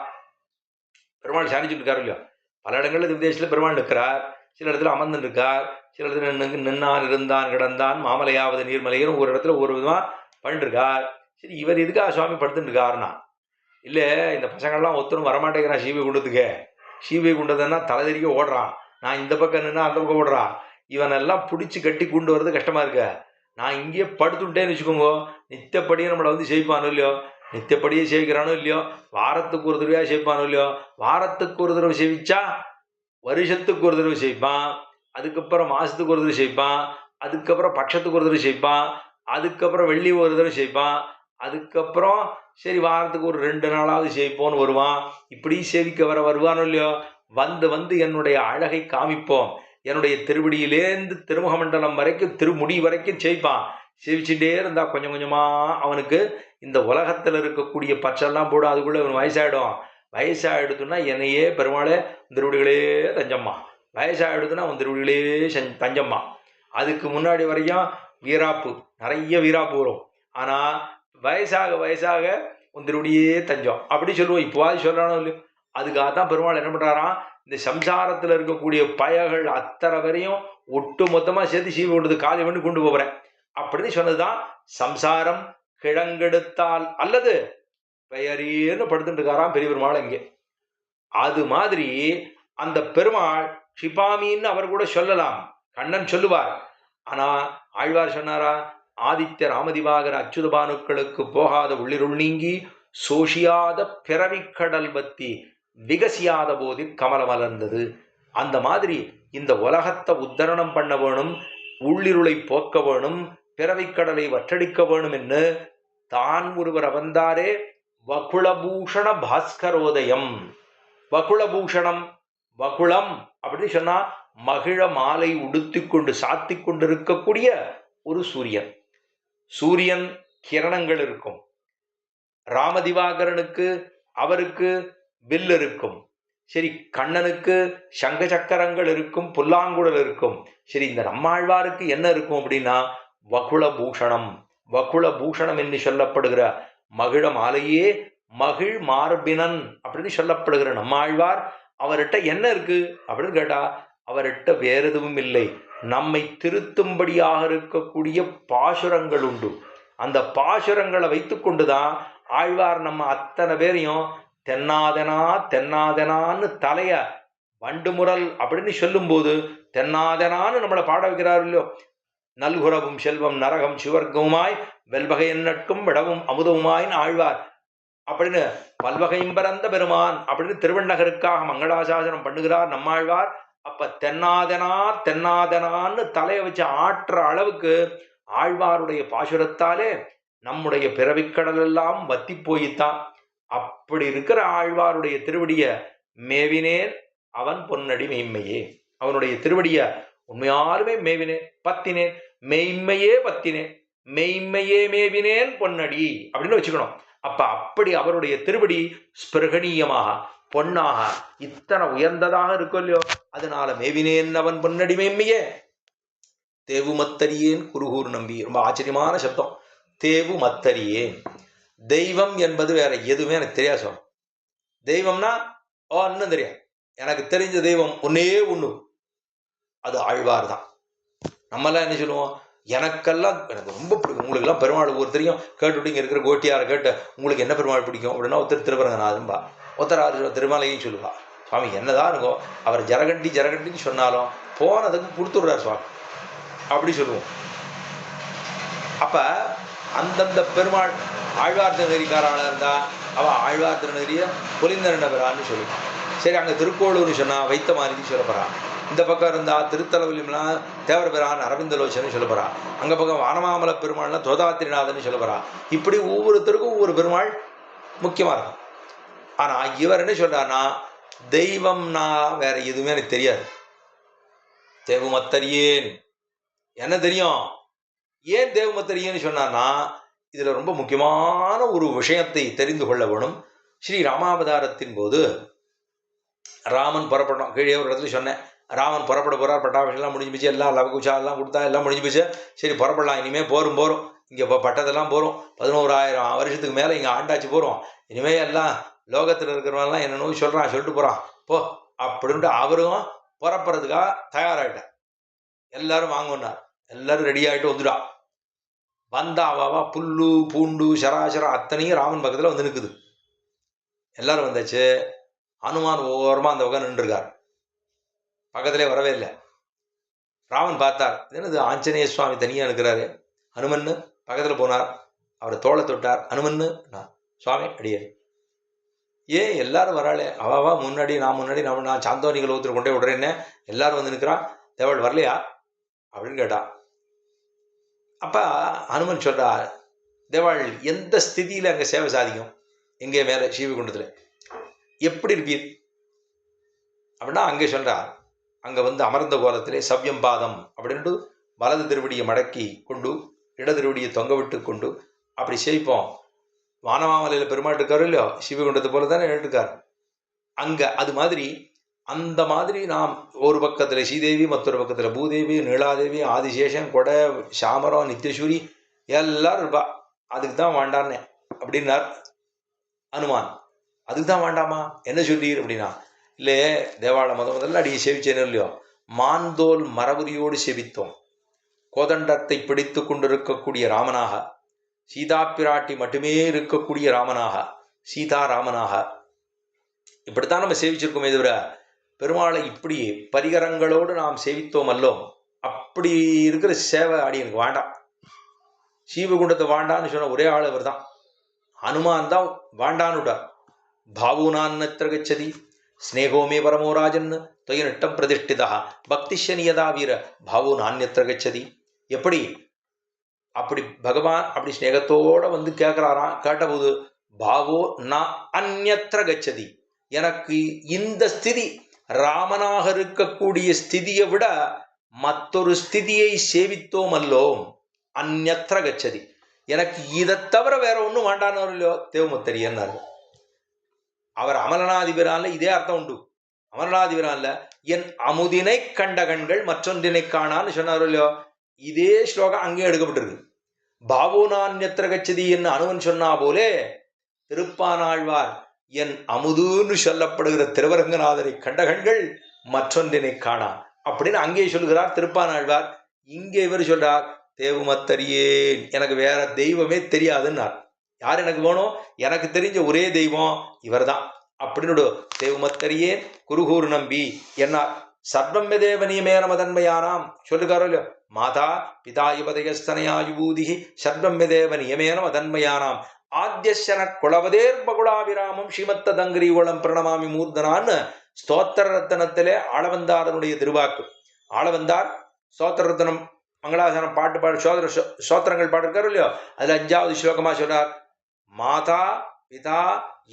Speaker 1: பெருமாள் சனிச்சுட்டுக்காரு இல்லையா, பல இடங்கள்ல விதேசத்துல பெருமாள் நிற்கிறார், சில இடத்துல அமர்ந்து இருக்கார், சில இடத்துல நின்னான் இருந்தான் கிடந்தான் மாமலையாவது நீர்மலையும் ஒரு இடத்துல ஒரு விதமா பண்ணிருக்கார். சரி, இவர் எதுக்காக சுவாமி படுத்துட்டு இருக்காருன்னா, இல்ல இந்த பசங்கள்லாம் ஒருத்தரும் வரமாட்டேங்கிறான் சீவை குண்டத்துக்கு. சீவை குண்டதுன்னா தலைதறிக்க ஓடுறான், நான் இந்த பக்கம் நின்னா அந்த பக்கம் ஓடுறான், இவனெல்லாம் பிடிச்சி கட்டி கொண்டு வர்றது கஷ்டமா இருக்க. நான் இங்கேயே படுத்துட்டேன்னு வச்சுக்கோங்க, நித்தியப்படியே நம்மளை வந்து செய்ப்பானோ இல்லையோ, நித்தியப்படியே சேவிக்கிறானோ இல்லையோ, வாரத்துக்கு ஒரு தடவையா சேவிப்பானோ இல்லையோ, வாரத்துக்கு ஒரு தடவை சேவிச்சா வருஷத்துக்கு ஒரு தடவை செய்ப்பான், அதுக்கப்புறம் மாசத்துக்கு ஒரு தடவை செய்ப்பான், அதுக்கப்புறம் பட்சத்துக்கு ஒரு தடவை செய்ப்பான், அதுக்கப்புறம் வெள்ளி ஒரு தடவை சேவிப்பான். அதுக்கப்புறம் சரி வாரத்துக்கு ஒரு 2 நாளாவது சேவிப்போன்னு வருவான். இப்படி சேவிக்க வருவானோ இல்லையோ, வந்து வந்து என்னுடைய அழகை காமிப்போம், என்னுடைய திருவடியிலேந்து திருமுகமண்டலம் வரைக்கும் திருமுடி வரைக்கும் சேவிப்பான். சேவிச்சுட்டே இருந்தா கொஞ்சம் கொஞ்சமா அவனுக்கு இந்த உலகத்தில் இருக்கக்கூடிய பற்றெல்லாம் போடும். அதுக்குள்ள இவன் வயசாயிடும். வயசாயிடுத்துன்னா என்னையே பெருமாளே திருவடிகளே தஞ்சம்மா, வயசாகிடுதுன்னா அவன் திருவடிகளே தஞ்சம்மா. அதுக்கு முன்னாடி வரையும் வீராப்பு, நிறைய வீராப்பு வரும். ஆனால் வயசாக வயசாக உன் திருவடியே தஞ்சம் அப்படி சொல்லுவோம். இப்போவாது சொல்கிறானோ இல்லையோ. அதுக்காகத்தான் பெருமாள் என்ன பண்ணுறாராம், இந்த சம்சாரத்தில் இருக்கக்கூடிய பயகள் அத்தனை வரையும் ஒட்டு மொத்தமாக சேர்த்து சீவி கொண்டது காலி பண்ணி கொண்டு போகிறேன் அப்படின்னு சொன்னதுதான் சம்சாரம் கிழங்கெடுத்தால் அல்லது பெயரேன்னு படுத்துட்டு இருக்காராம் பெரிய பெருமாள் இங்கே. அது மாதிரி அந்த பெருமாள் க்ஷிபாமின்னு அவர் கூட சொல்லலாம், கண்ணன் சொல்லுவார். ஆனா ஆழ்வார் சொன்னாரா, ஆதித்ய ராமதிவாகர அச்சுதபானுக்களுக்கு போகாத உள்ளிருள் நீங்கி சோஷியாத பிறவிக்கடல் பத்தி விகசியாத போது கமல மலர்ந்தது. அந்த மாதிரி இந்த உலகத்தை உத்தரணம் பண்ண வேணும், உள்ளிருளை போக்க வேணும், பிறவிக்கடலை வற்றடிக்க வேணும் என்று தான் ஒருவர் வந்தாரே. வகுளபூஷண பாஸ்கரோதயம். வகுளபூஷணம், வகுளம் அப்படின்னு சொன்னா மகிழ மாலை உடுத்தி கொண்டு சாத்தி கொண்டு இருக்கக்கூடிய ஒரு சூரியன். சூரியன் கிரணங்கள் இருக்கும். ராமதிவாகரனுக்கு அவருக்கு வில் இருக்கும். சரி, கண்ணனுக்கு சங்க சக்கரங்கள் இருக்கும், புல்லாங்குழல் இருக்கும். சரி, இந்த நம்மாழ்வாருக்கு என்ன இருக்கும் அப்படின்னா வகுள பூஷணம். வகுள பூஷணம் என்று சொல்லப்படுகிற மகிழ மாலையே மகிழ் மார்பினன் அப்படின்னு சொல்லப்படுகிற நம்மாழ்வார் அவர்கிட்ட என்ன இருக்கு அப்படின்னு கேட்டா அவர்கிட்ட வேற எதுவும் இல்லை. நம்மை திருத்தும்படியாக இருக்கக்கூடிய பாசுரங்கள் உண்டு. அந்த பாசுரங்களை வைத்துக் கொண்டுதான் ஆழ்வார் நம்ம அத்தனை பேரையும் தென்னாதனா தென்னாதனான்னு தலைய வண்டுமுரல் அப்படின்னு சொல்லும் போது தென்னாதனான்னு நம்மளை பாட வைக்கிறார் இல்லையோ. நல்குறவும் செல்வம் நரகம் சிவர்க்கவுமாய் வெல்வகையின் நட்கும் விடவும் அமுதவுமாயின்னு ஆழ்வார் அப்படின்னு பல்வகையும் பிறந்த பெருமான் அப்படின்னு திருவண்ணகருக்காக மங்களாசாசனம் பண்ணுகிறார் நம்மாழ்வார். அப்ப தென்னாதனா தென்னாதனான்னு தலையை வச்சு ஆற்ற அளவுக்கு ஆழ்வாருடைய பாசுரத்தாலே நம்முடைய பிறவிக்கடல் எல்லாம் வத்தி போயித்தான். அப்படி இருக்கிற ஆழ்வாருடைய திருவடிய மேவினேன் அவன் பொன்னடி மெய்மையே. அவனுடைய திருவடிய உண்மையாலுமே மேவினேன், பத்தினேன், மெய்மையே பத்தினேன், மெய்மையே மேவினேன் பொன்னடி அப்படின்னு வச்சுக்கணும். அப்ப அப்படி அவருடைய திருவடி ஸ்பிருகணீயமாக பொன்னாக இத்தனை உயர்ந்ததாக இருக்கும் இல்லையோ. அதனால மேவினேன் அவன் பொன்னடி மேன்மையே. தேவு மத்தரியேன் குருகூர் நம்பி. ரொம்ப ஆச்சரியமான சப்தம், தேவு மத்தரியேன். தெய்வம் என்பது வேற எதுவுமே எனக்கு தெரியாது. சொல்ல தெய்வம்னா இன்னும் தெரியாது. எனக்கு தெரிஞ்ச தெய்வம் ஒன்னே ஒண்ணு, அது ஆழ்வார் தான். நம்மெல்லாம் என்ன சொல்லுவோம், எனக்கெல்லாம் எனக்கு ரொம்ப பிடிக்கும். உங்களுக்கு எல்லாம் பெருமாள் ஒருத்தரையும் கேட்டுவிட்டு இங்கே இருக்கிற கோட்டியாரை கேட்டு உங்களுக்கு என்ன பெருமாள் பிடிக்கும் அப்படின்னா ஒருத்தர் திருப்பரங்கநாதன்பா, ஒருத்தர் திருமலையும் சொல்லுவா. சுவாமி என்னதான் இருக்கும், அவர் ஜரகண்டி ஜரகண்டின்னு சொன்னாலும் போனதுக்கு கொடுத்துடுறார் சுவாமி அப்படி சொல்லுவோம். அப்ப அந்தந்த பெருமாள் ஆழ்வார் திருநெறிக்காரான இருந்தா அவன் ஆழ்வார் திருநெறிய பொலிந்தரண்டபரான்னு சொல்லுவான். சரி, அங்கே திருக்கோளூர் சொன்னா வைத்தமானின்னு சொல்லப்படுறான். இந்த பக்கம் இருந்தா திருத்தலவிலியம்லாம் தேவரபிரான் அரவிந்தலோச்சன்னு சொல்லப்படுறான். அங்கே பக்கம் வானமாமல பெருமாள்னா தோதாத்திரிநாதன்னு சொல்லப்படுறான். இப்படி ஒவ்வொருத்தருக்கும் ஒவ்வொரு பெருமாள் முக்கியமாக இருக்கும். ஆனால் இவர் என்ன சொல்றாருன்னா, தெய்வம்னா வேற எதுவுமே எனக்கு தெரியாது. தேவுமத்தரியேன் என்ன தெரியும். ஏன் தேவுமத்தரியேன்னு சொன்னான்னா இதில் ரொம்ப முக்கியமான ஒரு விஷயத்தை தெரிந்து கொள்ள வேணும். ஸ்ரீ ராமாவதாரத்தின் போது ராமன் புறப்படணும். கீழே ஒரு இடத்துல சொன்னேன், ராமன் புறப்பட போகிறார், பட்டாபிஷெல்லாம் முடிஞ்சு போச்சு, எல்லாம் லவகுஷா எல்லாம் கொடுத்தா எல்லாம் முடிஞ்சு போச்சு. சரி புறப்படலாம், இனிமேல் போரும் இங்கே இப்போ பட்டதெல்லாம் போகிறோம், 11,000 வருஷத்துக்கு மேலே இங்கே ஆண்டாச்சு போகிறோம், இனிமேல் எல்லாம் லோகத்தில் இருக்கிறவங்கலாம் என்ன நோய் சொல்லிட்டு போகிறான் போ அப்படின்ட்டு அவரும் புறப்படுறதுக்காக தயாராகிட்டார். எல்லாரும் வாங்கினார், எல்லாரும் ரெடி ஆகிட்டு வந்துடா. வந்தாவா புல்லு பூண்டு சராசரம் அத்தனையும் ராமன் பக்கத்தில் வந்து நிற்குது. எல்லாரும் வந்தாச்சு. ஹனுமான் ஓரமாக அந்த பக்கம் நின்றுருக்கார், பக்கத்திலே வரவே இல்லை. ராமன் பார்த்தார், என்னது ஆஞ்சநேய சுவாமி தனியாக இருக்கிறாரு. ஹனுமன்னு பக்கத்தில் போனார், அவரை தோளை தொட்டார். ஹனுமன்னு சுவாமி அடியே, ஏன் எல்லாரும் வராளே, அவாவா முன்னாடி நான் சாந்தோனிகள் ஒருத்தர் கொண்டே விடுறேன்னு எல்லாரும் வந்து நிற்கிறான், தேவள் வரலையா அப்படின்னு கேட்டான். அப்ப ஹனுமன் சொல்றார், தேவாள் எந்த ஸ்திதியில அங்க சேவை சாதிக்கும்? எங்கே மேல ஸ்ரீவைகுண்டத்துல எப்படி இருப்பீர் அப்படின்னா அங்கே சொல்றார், அங்க வந்து அமர்ந்த கோலத்திலே சவ்யம் பாதம் அப்படின்ட்டு வலது திருவடியை மடக்கி கொண்டு இடது திருவடியை தொங்க விட்டு கொண்டு அப்படி சேவிப்போம். வானமாமலையில பெருமாள் இருக்காரு இல்லையோ, ஸ்ரீவைகுண்டத்தை போல தானே இருக்கார் அங்க. அது மாதிரி அந்த மாதிரி நாம் ஒரு பக்கத்துல ஸ்ரீதேவி, மற்றொரு பக்கத்துல பூதேவி, நீலாதேவி, ஆதிசேஷன், கொடை, சாமரம், நித்தியசூரி எல்லாரும் இருப்பா. அதுக்கு தான் வேண்டான்னு அப்படின்னார் அனுமான். அதுக்கு தான் வேண்டாமா என்ன சொல்றீர் அப்படின்னா, இல்லே தேவாளை முதல்ல அடியை சேவிச்சேன்னு இல்லையோ, மாந்தோல் மரபுரியோடு சேவித்தோம். கோதண்டத்தை பிடித்து கொண்டிருக்கக்கூடிய ராமனாக, சீதா பிராட்டி மட்டுமே இருக்கக்கூடிய ராமனாக, சீதா ராமனாக இப்படித்தான் நம்ம சேவிச்சிருக்கோமே தவிர பெருமாளை இப்படி பரிகரங்களோடு நாம் சேவித்தோம் அல்லோ. அப்படி இருக்கிற சேவை அடி எனக்கு வேண்டாம். ஸ்ரீவைகுண்டத்தை வாண்டான்னு சொன்ன ஒரே ஆள் அவர் தான். ஹனுமான் தான் வாண்டான்னுட்டார். பாவுனான்னத்திர கச்சதி ஸ்னேகோமே பரமோராஜன் தொய நட்டம் பிரதிஷ்டிதா பக்திஷனியதா வீர பாவு நான்யத்திர கச்சதி. எப்படி அப்படி பகவான் அப்படி ஸ்நேகத்தோட வந்து கேட்கிறாராம். கேட்டபோது பாவோ நான் அந்யத்திர கச்சதி, எனக்கு இந்த ஸ்திதி ராமனாக இருக்கக்கூடிய ஸ்திதியை விட மற்றொரு ஸ்திதியை சேவித்தோம் அல்லோம். அந்யத்திர கச்சதி, எனக்கு இதை தவிர வேற ஒன்றும் வேண்டான்னு இல்லையோ தேவமுத்தரியன்னாரு. அவர் அமலநாதிபிரான்ல இதே அர்த்தம் உண்டு. அமலநாதிபிரான்ல என் அமுதினை கண்ட கண்கள் மற்றொன்றினை காணான்னு சொன்னார் இல்லையோ, இதே ஸ்லோகம் அங்கே எடுக்கப்பட்டிருக்கு. பாவோனான்யத்திர கச்சதி என்று அனுமன் சொன்னா போலே திருப்பானாழ்வார் என் அமுதுன்னு சொல்லப்படுகிற திருவரங்கநாதரை கண்ட கண்கள் மற்றொன்றினை காணா அப்படின்னு அங்கே சொல்கிறார் திருப்பானாழ்வார். இங்கே இவர் சொல்றார், தேவமத்தரியேன், எனக்கு வேற தெய்வமே தெரியாதுன்னார். யார் எனக்கு வேணும்? எனக்கு தெரிஞ்ச ஒரே தெய்வம் இவர் தான் அப்படின்னு தேவமத்தரியேன் குருகூர் நம்பி என்னார். சர்வம் தேவ நியமேன மதன்மையானாம் சொல்லுக்காரோ இல்லையோ, மாதா பிதா யுபதயஸ்தனயாயுபூதி சர்வம் தேவ நியமேன மதன்மையானாம் ஆத்தியசன குளவதேர் பகுலாபிராமம் ஸ்ரீமத்த தங்கிரிகுளம் பிரணமாமி மூர்தனான்னு ஸ்தோத்திர ரத்தனத்திலே ஆளவந்தாரனுடைய திருவாக்கு. ஆளவந்தார் ஸ்தோத்திர ரத்தனம் மங்களாசனம் பாட்டு பாடு ஸ்தோத்திரங்கள் பாடிருக்காரு இல்லையோ, அதுல 5வது ஸ்லோகமா சொல்றார், மாதா பிதா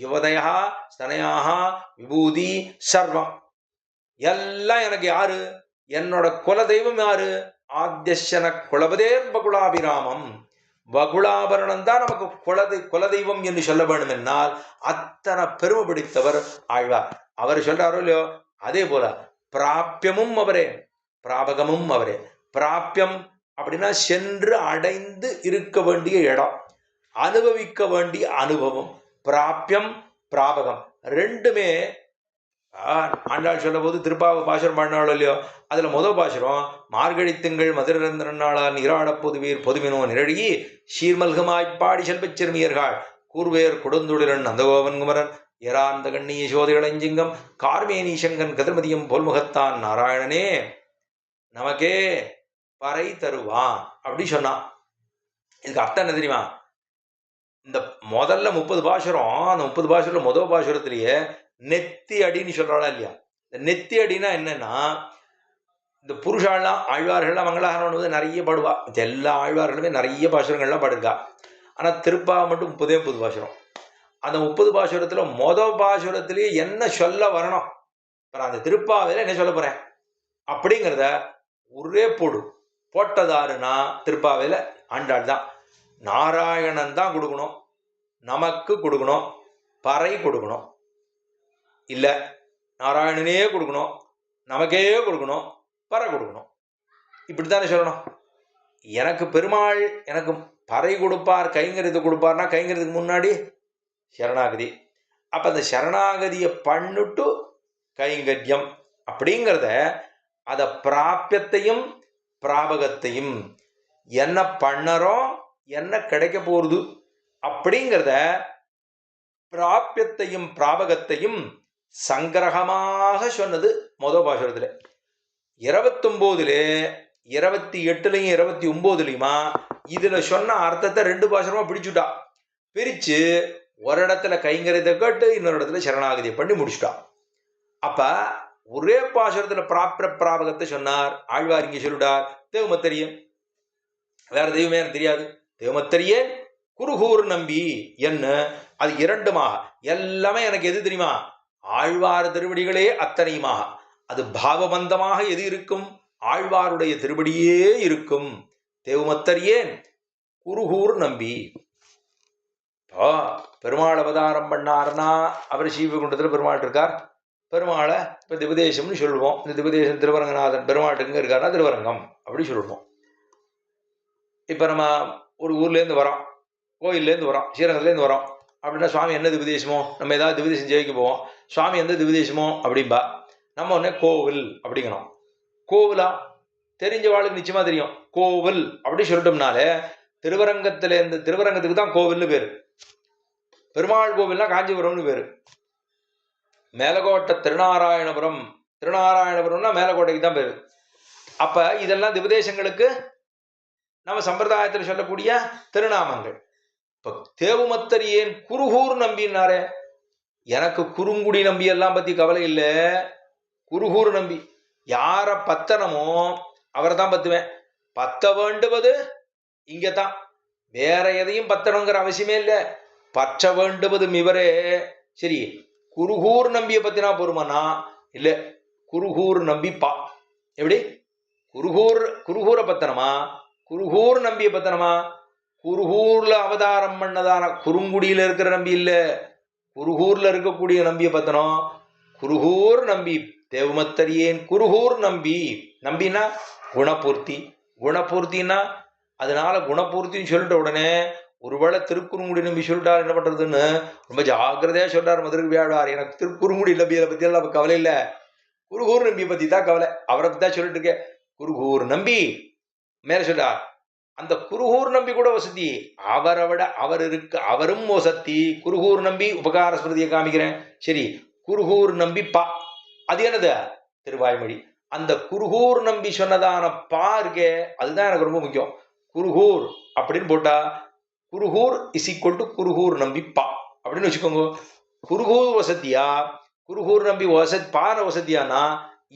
Speaker 1: யுவதயா ஸ்தனயாக விபூதி சர்வம், எல்லாம் எனக்கு யாரு? என்னோட குலதெய்வம் யாரு? ஆத்தியசன குலபதேர் பகுலாபிராமம், வகுலாபரணம் தான் நமக்கு குலதெய்வம் என்று சொல்ல வேண்டும் என்னால் அத்தனை பெருமை பிடித்தவர் ஆழ்வார். அவர் சொல்றாரோ இல்லையோ, அதே போல பிராபியமும் அவரே பிராபகமும் அவரே. பிராபியம் அப்படின்னா சென்று அடைந்து இருக்க வேண்டிய இடம், அனுபவிக்க வேண்டிய அனுபவம். பிராபியம் பிராபகம் ரெண்டுமே ஆண்டாள் சொல்ல போது திருப்பாவை பாசுரம் பாடினாலும் இல்லையோ, அதுல முதல் பாசுரம் மார்கழி திங்கள் மதுரந்திரனாளான் நீராட பொதுவீர் பொதுவினோ நிரழி சீர்மல்கமாய்ப்பாடி செல்பச் சிறுமியர்கள் கூர்வேர் கொடுந்துளிரன் நந்தகோவன் குமரன் எராந்த கண்ணிய சோதிகளஞ்சிங்கம் கார்மேனி சங்கன் கதிர்மதியம் போல்முகத்தான் நாராயணனே நமக்கே பறை தருவான் அப்படி சொன்னான். இதுக்கு அர்த்தம் என்ன தெரியுமா? இந்த முதல்ல 30 பாசுரம், அந்த 30 பாசுரம் முதல் பாசுரத்திலேயே நெத்தி அடின்னு சொல்றாளா இல்லையா? இந்த நெத்தி அடினா என்னன்னா, இந்த புருஷாலாம் ஆழ்வார்கள்லாம் மங்களாகரணம் வந்து நிறைய பாடுவா. எல்லா ஆழ்வார்களுமே நிறைய பாசுரங்கள்லாம் பாடிருக்கா. ஆனா திருப்பாவை மட்டும் 30 பாசுரம். அந்த 30 பாசுரத்துல முதல் பாசுரத்திலேயே என்ன சொல்ல வரணும், அந்த திருப்பாவையில என்ன சொல்ல போறேன் அப்படிங்கிறத ஒரே போட்டதாருன்னா திருப்பாவையில ஆண்டாள் தான். நாராயணன் தான் கொடுக்கணும், நமக்கு கொடுக்கணும், பறை கொடுக்கணும். இல்ல நாராயணனே கொடுக்கணும், நமக்கே கொடுக்கணும், பறை கொடுக்கணும். இப்படித்தானே சொல்லணும். எனக்கு பெருமாள் எனக்கு பறை கொடுப்பார், கைங்கரியத்தை கொடுப்பார்னா கைங்கரியத்துக்கு முன்னாடி சரணாகதி. அப்ப அந்த சரணாகதியை பண்ணிட்டு கைங்கரியம் அப்படிங்கிறத, அத பிராபியத்தையும் பிராபகத்தையும் என்ன பண்ணறோம் என்ன கிடைக்க போறது அப்படிங்கிறத பிராபியத்தையும் பிராபகத்தையும் சங்கிரகமாக சொன்னது முதல் பாசுரத்துல. 29 28 29 இதுல சொன்ன அர்த்தத்தை 2 பாசுரமா பிடிச்சுட்டா. பிரிச்சு ஒரு இடத்துல கைங்கரியத்தை கேட்டு இன்னொரு இடத்துல சரணாகதியை பண்ணி முடிச்சுட்டா. அப்ப ஒரே பாசுரத்துல பிராபிய பிராபகத்தை சொன்னார் ஆழ்வார். இங்க சொல்லிட்டார் தேவமத்தரியம். வேற தெய்வமே எனக்கு தெரியாது. தேவமத்தரியே குருகூர் நம்பி என்ன, அது இரண்டுமாக எல்லாமே எனக்கு எது தெரியுமா, ஆழ்வார் திருவடிகளே அத்தனையுமாக. அது பாவபந்தமாக எது இருக்கும், ஆழ்வாருடைய திருவடியே இருக்கும். தேவமத்தரியே குருகூர் நம்பி. பெருமாள் அவதாரம் பண்ணார்னா அவர் ஸ்ரீவைகுண்டத்தில் பெருமாள் இருக்கார். பெருமாளை இப்போ திபதேசம்னு சொல்லுவோம். இந்த திபதேசம் திருவரங்கநாதன் பெருமாள் எங்கே இருக்காருன்னா திருவரங்கம் அப்படி சொல்லுவோம். இப்போ நம்ம ஒரு ஊர்லேருந்து வரோம், கோயிலேருந்து வரோம், ஸ்ரீரங்கத்துலேருந்து வரோம் அப்படின்னா சுவாமி என்ன திபதேசமோ, நம்ம ஏதாவது திபதேசம் ஜெயிக்க போவோம், சுவாமி எந்த திபதேசமோ அப்படின்பா. நம்ம உடனே கோவில் அப்படிங்கணும். கோவிலா தெரிஞ்ச வாழ்க்கை நிச்சயமா தெரியும். கோவில் அப்படி சொல்லிட்டோம்னாலே திருவரங்கத்திலேருந்து திருவரங்கத்துக்கு தான் கோவில்னு பேரு. பெருமாள் கோவில்னா காஞ்சிபுரம்னு பேரு. மேலகோட்டை திருநாராயணபுரம், திருநாராயணபுரம்னா மேலக்கோட்டைக்கு தான் பேரு. அப்ப இதெல்லாம் திபதேசங்களுக்கு நம்ம சம்பிரதாயத்தில் சொல்லக்கூடிய திருநாமங்கள். இப்ப தேவுமத்தரியேன் குருகூர் நம்பினாரே, எனக்கு குறுங்குடி நம்பி எல்லாம் பத்தி கவலை இல்லை. குருகூர் நம்பி யார பத்தனமோ அவரை தான் பத்துவேன். பத்த வேண்டுவது இங்கதான், வேற எதையும் பத்தணுங்கிற அவசியமே இல்லை. பற்ற வேண்டுவது இவரே. சரி, குருகூர் நம்பியை பத்தினா பொறுமனா இல்ல, குருகூர் நம்பி பா. எப்படி குருகூரை பத்தனமா, குருகூர் நம்பியை பத்தனமா? குருகூர்ல அவதாரம் பண்ணதான குறுங்குடியில இருக்கிற நம்பி இல்ல, குருகூர்ல இருக்கக்கூடிய நம்பியை பத்தனம். குருகூர் நம்பி தேவமத்தரியேன் குருகூர் நம்பி. நம்பினா குணபூர்த்தி. குணபூர்த்தின்னா அதனால குணபூர்த்தின்னு சொல்லிட்ட உடனே ஒருவேளை திருக்குறுங்குடி நம்பி சொல்லிட்டார் என்ன பண்றதுன்னு ரொம்ப ஜாக்கிரதையா சொல்றாரு மதுரை வியாழார். எனக்கு திருக்குறுங்குடி நம்பியை பத்தி எல்லாம் கவலை இல்லை, குருகூர் நம்பியை பத்தி தான் கவலை. அவரை பத்தி தான் சொல்லிட்டு இருக்கேன். குருகூர் நம்பி மேல சொல்றார். அந்த குருகூர் நம்பி கூட வசதி, அவரை விட அவர் இருக்கு, அவரும் வசதி. குருகூர் நம்பி உபகார ஸ்மிருதியை காமிக்கிறேன். சரி, குருகூர் நம்பி பா, அது என்னது திருவாய்மொழி. அந்த குருகூர் நம்பி சொன்னதான பா இருக்கே, அதுதான் எனக்கு ரொம்ப முக்கியம். குருகூர் அப்படின்னு போட்டா Kurugur is equal to Kurugur நம்பி பா அப்படின்னு வச்சுக்கோங்க. குருகூர் வசதியா குருகூர் நம்பி பான வசதியானா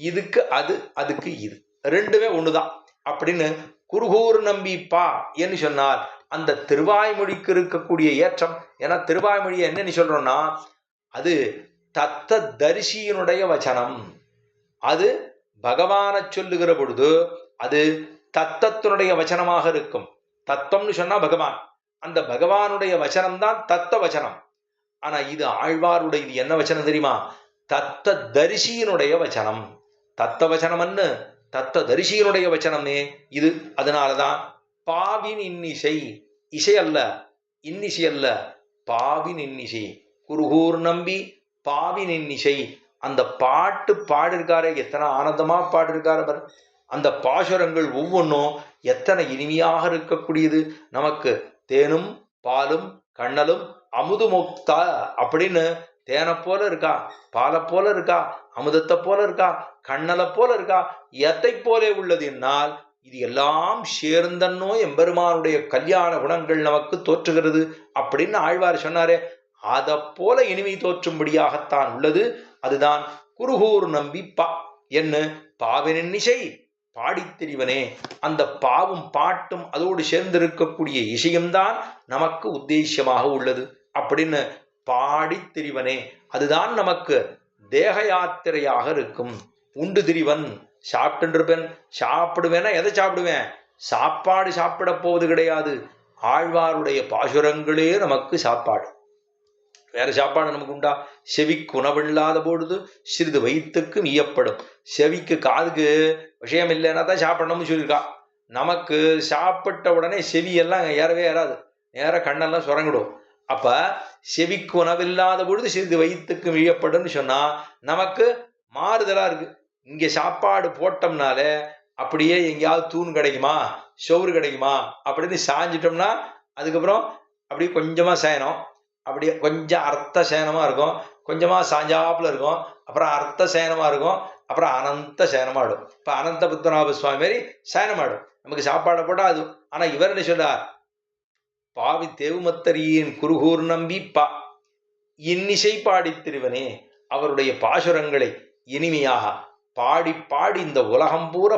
Speaker 1: இதுக்கு அது, அதுக்கு இது, ரெண்டுமே ஒண்ணுதான் அப்படின்னு குருகூர் நம்பி பா என்று சொன்னால் அந்த திருவாய்மொழிக்கு இருக்கக்கூடிய ஏற்றம். ஏன்னா திருவாய்மொழியை என்னன்னு சொல்றோம்னா அது தத்த தரிசியினுடைய வச்சனம். அது பகவானை சொல்லுகிற பொழுது அது தத்தத்தினுடைய வச்சனமாக இருக்கும். தத்துவம்னு சொன்னா பகவான், அந்த பகவானுடைய வச்சனம் தான் தத்த வச்சனம். ஆனா இது ஆழ்வாருடைய இது என்ன வச்சனம் தெரியுமா, தத்த தரிசியினுடைய வச்சனம். தத்த வச்சனம்னு தத்த தரிசியினுடைய வச்சனமே இது. அதனாலதான் பாவின் இன்னிசை, இசை அல்ல, இன்னிசை அல்ல, பாவின் இன்னிசை. குருகூர் நம்பி பாவின் இன்னிசை. அந்த பாட்டு பாடிருக்காரு, எத்தனை ஆனந்தமா பாடிருக்காரு. அந்த பாசுரங்கள் ஒவ்வொன்றும் எத்தனை இனிமையாக இருக்கக்கூடியது. நமக்கு தேனும் பாலும் கண்ணலும் அமுதுமுக்தா அப்படின்னு தேனை போல இருக்கா, பாலை போல இருக்கா, அமுதத்தை போல இருக்கா, கண்ணலை போல இருக்கா, எத்தை போலே உள்ளது என்னால் இது எல்லாம் சேர்ந்தன்னோ எம்பெருமானுடைய கல்யாண குணங்கள் நமக்கு தோற்றுகிறது அப்படின்னு ஆழ்வார் சொன்னாரே. அதை போல இனிமை தோற்றும்படியாகத்தான் உள்ளது. அதுதான் குருகூர் நம்பி பா என்ன பாவினிசை பாடித்திரிவனே. அந்த பாவும் பாட்டும் அதோடு சேர்ந்திருக்கக்கூடிய இசையும்தான் நமக்கு உத்தேசியமாக உள்ளது அப்படின்னு பாடித்திரிவனே. அதுதான் நமக்கு தேக யாத்திரையாக இருக்கும். உண்டு திரிவன் சாப்பிட்டு இருப்பேன், சாப்பிடுவேன்னா எதை சாப்பிடுவேன், சாப்பாடு சாப்பிட போவது கிடையாது. ஆழ்வாருடைய பாசுரங்களே நமக்கு சாப்பாடு. வேற சாப்பாடு நமக்கு உண்டா? செவிக்கு உணவில்லாத பொழுது சிறிது வயிற்றுக்கு மீயப்படும். செவிக்கு காதுக்கு விஷயம் இல்லைன்னா தான் சாப்பிடணும்னு சொல்லியிருக்கா. நமக்கு சாப்பிட்ட உடனே செவியெல்லாம் ஏறவே ஏறாது, நேர கண்ணெல்லாம் சுரங்கிடும். அப்ப செவிக்கு உணவில்லாத பொழுது சிறிது வயிற்றுக்கு மீயப்படும்னு சொன்னா நமக்கு மாறுதலா இருக்கு. இங்க சாப்பாடு போட்டோம்னாலே அப்படியே எங்கேயாவது தூண் கிடைக்குமா, சோறு கிடைக்குமா அப்படின்னு சாஞ்சிட்டோம்னா அதுக்கப்புறம் அப்படியே கொஞ்சமா சேனம், அப்படியே கொஞ்சம் அர்த்த சேனமா இருக்கும், கொஞ்சமா சாஞ்சாப்புல இருக்கும், அப்புறம் அர்த்த சேனமா இருக்கும், அப்புறம் அனந்த சேனமாடும். இப்ப அனந்த பத்மநாப சுவாமி மாதிரி சேனமாடும் நமக்கு சாப்பாடை போட்டா அது. ஆனா இவர் என்ன சொல்றார், பாவி தேவுமத்தரியின் குருகூர் நம்பி பா இன்னிசை பாடித்திருவனே. அவருடைய பாசுரங்களை இனிமையாக பாடி பாடி இந்த உலகம் பூரா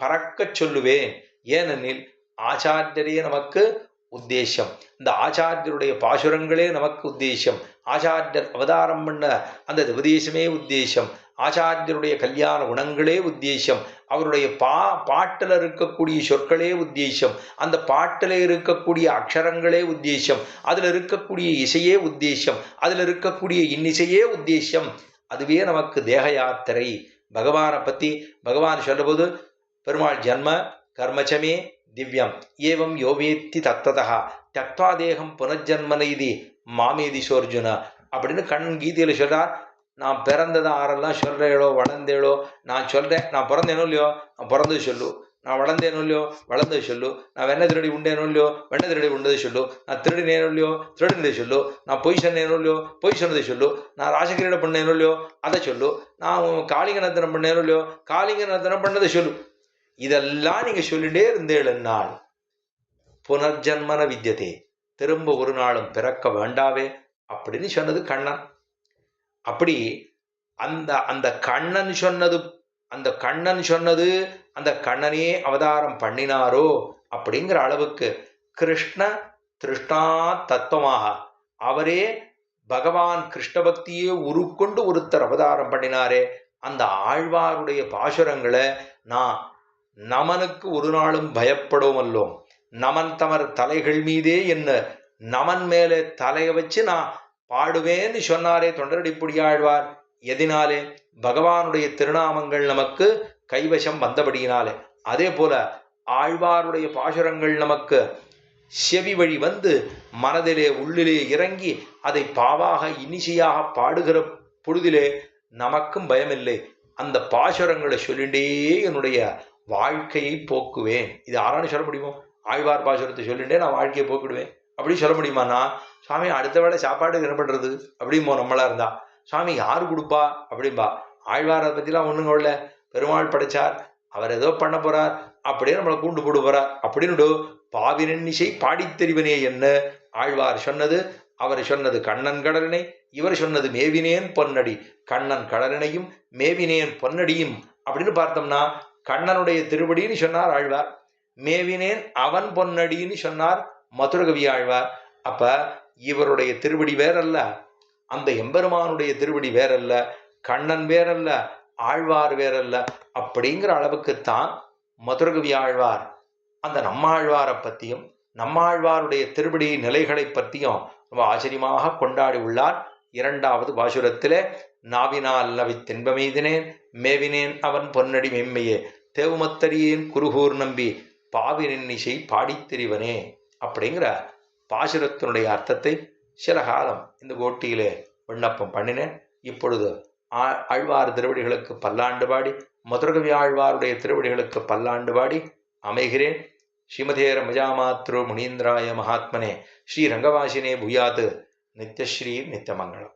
Speaker 1: பறக்க சொல்லுவேன். ஏனெனில் ஆச்சாரியரே நமக்கு உத்தேசம். இந்த ஆச்சாரியருடைய பாசுரங்களே நமக்கு உத்தேசம். ஆச்சாரியர் அவதாரம் பண்ண அந்த உபதேசமே உத்தேசம். ஆச்சாரியருடைய கல்யாண குணங்களே உத்தேசம். அவருடைய பாட்டில் இருக்கக்கூடிய சொற்களே உத்தேசம். அந்த பாட்டில் இருக்கக்கூடிய அக்ஷரங்களே உத்தேசம். அதில் இருக்கக்கூடிய இசையே உத்தேசம். அதில் இருக்கக்கூடிய இன்னிசையே உத்தேசம். அதுவே நமக்கு தேக யாத்திரை. பகவானை பற்றி பகவான் சொல்லும்போது பெருமாள் ஜன்ம கர்மச்சமே திவ்யம் ஏவம் யோவேத்தி தத்ததா தக்வா தேகம் புனர்ஜன்மன இது மாமேதி சோர்ஜுன அப்படின்னு கண்ணன் கீதையில் சொல்றார். நான் பிறந்ததை ஆரெல்லாம் சொல்கிறேளோ வளர்ந்தேளோ நான் சொல்கிறேன். நான் பிறந்தேனோ இல்லையோ நான் பிறந்தது சொல்லு. நான் வளர்ந்தேனோ இல்லையோ வளர்ந்தது சொல்லு. நான் வெண்ணை திருடி உண்டேனோ இல்லையோ வெண்ணை திருடி உண்டது சொல்லு. நான் திருடினேனோ இல்லையோ திருடினதை சொல்லு. நான் பொய் சொன்னேனோ இல்லையோ பொய் சொன்னதை சொல்லு. நான் ராசகிரீட பண்ணேனோ இல்லையோ அதை சொல்லு. நான் காளிங்க நர்த்தனம் பண்ணேனோ இல்லையோ காளிங்க நர்த்தனம் பண்ணதை சொல்லு. இதெல்லாம் நீங்க சொல்லிட்டே இருந்தேன்னாள் புனர்ஜன்மன வித்தியதே, திரும்ப ஒரு நாளும் பிறக்க வேண்டாவே அப்படின்னு சொன்னது கண்ணன். அப்படி அந்த அந்த கண்ணன் சொன்னது அந்த கண்ணனே அவதாரம் பண்ணினாரோ அப்படிங்கிற அளவுக்கு கிருஷ்ண திருஷ்ணா தத்துவமாக அவரே பகவான் கிருஷ்ண பக்தியே உருக்கொண்டு ஒருத்தர் அவதாரம் பண்ணினாரே. அந்த ஆழ்வாருடைய பாசுரங்களை நான் நமனுக்கு ஒரு நாளும் பயப்படுவோமல்லோம். நமன் தமர் தலைகள் மீதே என்ன நமன் மேலே தலையை வச்சு நான் பாடுவேன்னு சொன்னாரே தொண்டரடிப்புடி ஆழ்வார். எதினாலே? பகவானுடைய திருநாமங்கள் நமக்கு கைவசம் வந்தபடியினாலே. அதே போல ஆழ்வாருடைய பாசுரங்கள் நமக்கு செவி வழி வந்து மனதிலே உள்ளிலே இறங்கி அதை பாவாக இனிசையாக பாடுகிற பொழுதிலே நமக்கும் பயமில்லை. அந்த பாசுரங்களை சொல்லிண்டே என்னுடைய வாழ்க்கையை போக்குவேன். இது யாரானு சொல்ல முடியுமோ? ஆழ்வார் பாசுரத்தை சொல்லிட்டே நான் வாழ்க்கையை போக்கிடுவேன் அப்படின்னு சொல்ல முடியுமாண்ணா? சுவாமி அடுத்த வேளை சாப்பாடு என்ன பண்றது அப்படிம்போ நம்மளா இருந்தா. சுவாமி யாரு கொடுப்பா அப்படின்பா. ஆழ்வாரை பத்திலாம் ஒண்ணுங்க இல்ல. பெருமாள் படைச்சார், அவர் ஏதோ பண்ண போறார், அப்படியே நம்மளை கூண்டு போடு போறார் அப்படின்னு பாவினிசை பாடித்தெரிவனே என்ன ஆழ்வார் சொன்னது. அவர் சொன்னது கண்ணன் கடலினை, இவர் சொன்னது மேவினேன் பொன்னடி. கண்ணன் கடலினையும் மேவினேன் பொன்னடியும் அப்படின்னு பார்த்தோம்னா கண்ணனுடைய திருவடின்னு சொன்னார் ஆழ்வார், மேவினேன் அவன் பொன்னடின்னு சொன்னார் மதுரகவி ஆழ்வார். அப்ப இவருடைய திருவடி வேறல்ல, அந்த எம்பெருமானுடைய திருவடி வேறல்ல, கண்ணன் வேறல்ல, ஆழ்வார் வேறல்ல. அப்படிங்கிற அளவுக்குத்தான் மதுரகவி ஆழ்வார் அந்த நம்மாழ்வாரை பற்றியும் நம்மாழ்வாருடைய திருவடி நிலைகளை பற்றியும் ரொம்ப ஆச்சரியமாக கொண்டாடி உள்ளார். இரண்டாவது பாசுரத்திலே நாவினால் நவி தென்பமெய்தினேன் மேவினேன் அவன் பொன்னடி மெம்மையே தேவுமத்தடியேன் குருகூர் நம்பி பாவினிசை பாடித்திரிவனே அப்படிங்கிற பாசுரத்தினுடைய அர்த்தத்தை சில காலம் இந்த கோட்டியிலே விண்ணப்பம் பண்ணினேன். இப்பொழுது ஆழ்வார் திருவடிகளுக்கு பல்லாண்டு பாடி மதுரகவி ஆழ்வாருடைய திருவடிகளுக்கு பல்லாண்டு பாடி அமைகிறேன். ஸ்ரீமதே ரமஜாமாத்ரு முனீந்திராய மகாத்மனே ஸ்ரீ ரங்கவாசினே பூயாத் நித்யஸ்ரீ நித்யமங்கலம்.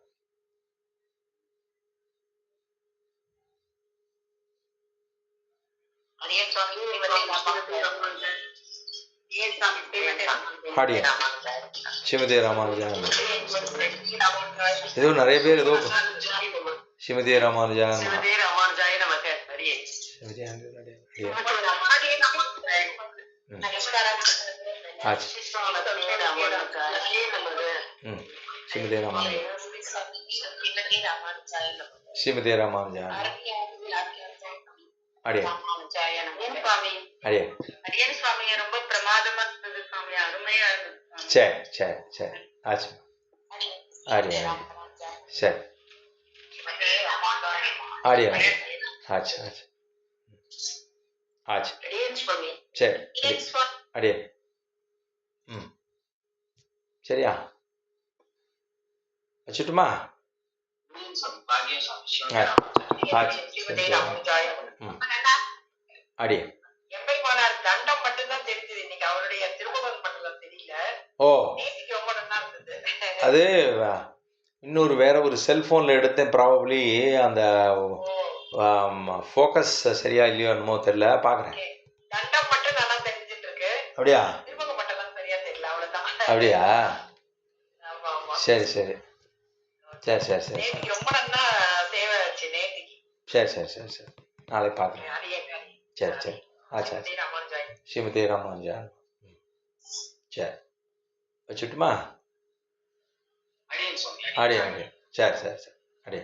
Speaker 1: ஸ்ரீமதே ராமானுஜான். ஏதோ நிறைய பேர் ஏதோ ஸ்ரீமதே ராமானுஜான். ஸ்ரீமதே ராமானுஜான். ஸ்ரீமதே ராமானுஜான். அடியே அடியே ரொம்ப பிரமாதமா இருந்தது சுவாமி, அருமையா இருந்தது. சரி சரி சரி ஆச்சு. அடியே சரி அடியே ஆச்சு ஆச்சு ஆச்சு சரி அடியே. ம் சரியா வச்சுட்டுமா? அடியே தண்டம் மட்டும்தான் தெரிஞ்சது, இன்னைக்கு அவருடைய திருமுகம் மட்டும் தெரியல. ஓ அது இன்னொரு வேற ஒரு செல்போன்ல எடுத்தேன். ப்ராபப்ளி அந்த ஃபோக்கஸ் சரியா இல்லையோ என்னமோ தெரியல, பாக்குறேன். தண்டம் மட்டும் நல்லா தெரிஞ்சிட்டு இருக்கு. அப்படியா? திருமுகம் மட்டும் தான் சரியா தெரியல, அவ்வளவுதான். அப்படியா? சரி சரி சரி சரி சரி ரொம்ப நல்லா சேவை ஆச்சு நேத்திக்கு. சரி சரி சரி சரி நாளை பார்க்குறேன். சரி சரி ஆச்சா. ஸ்ரீமதே ராமானுஜான். சரி, வச்சுட்டுமா?
Speaker 2: அடியேன் சுவாமி
Speaker 1: அடைய
Speaker 2: அடியேன்.
Speaker 1: அடைய. சரி சரி சரி, அடைய.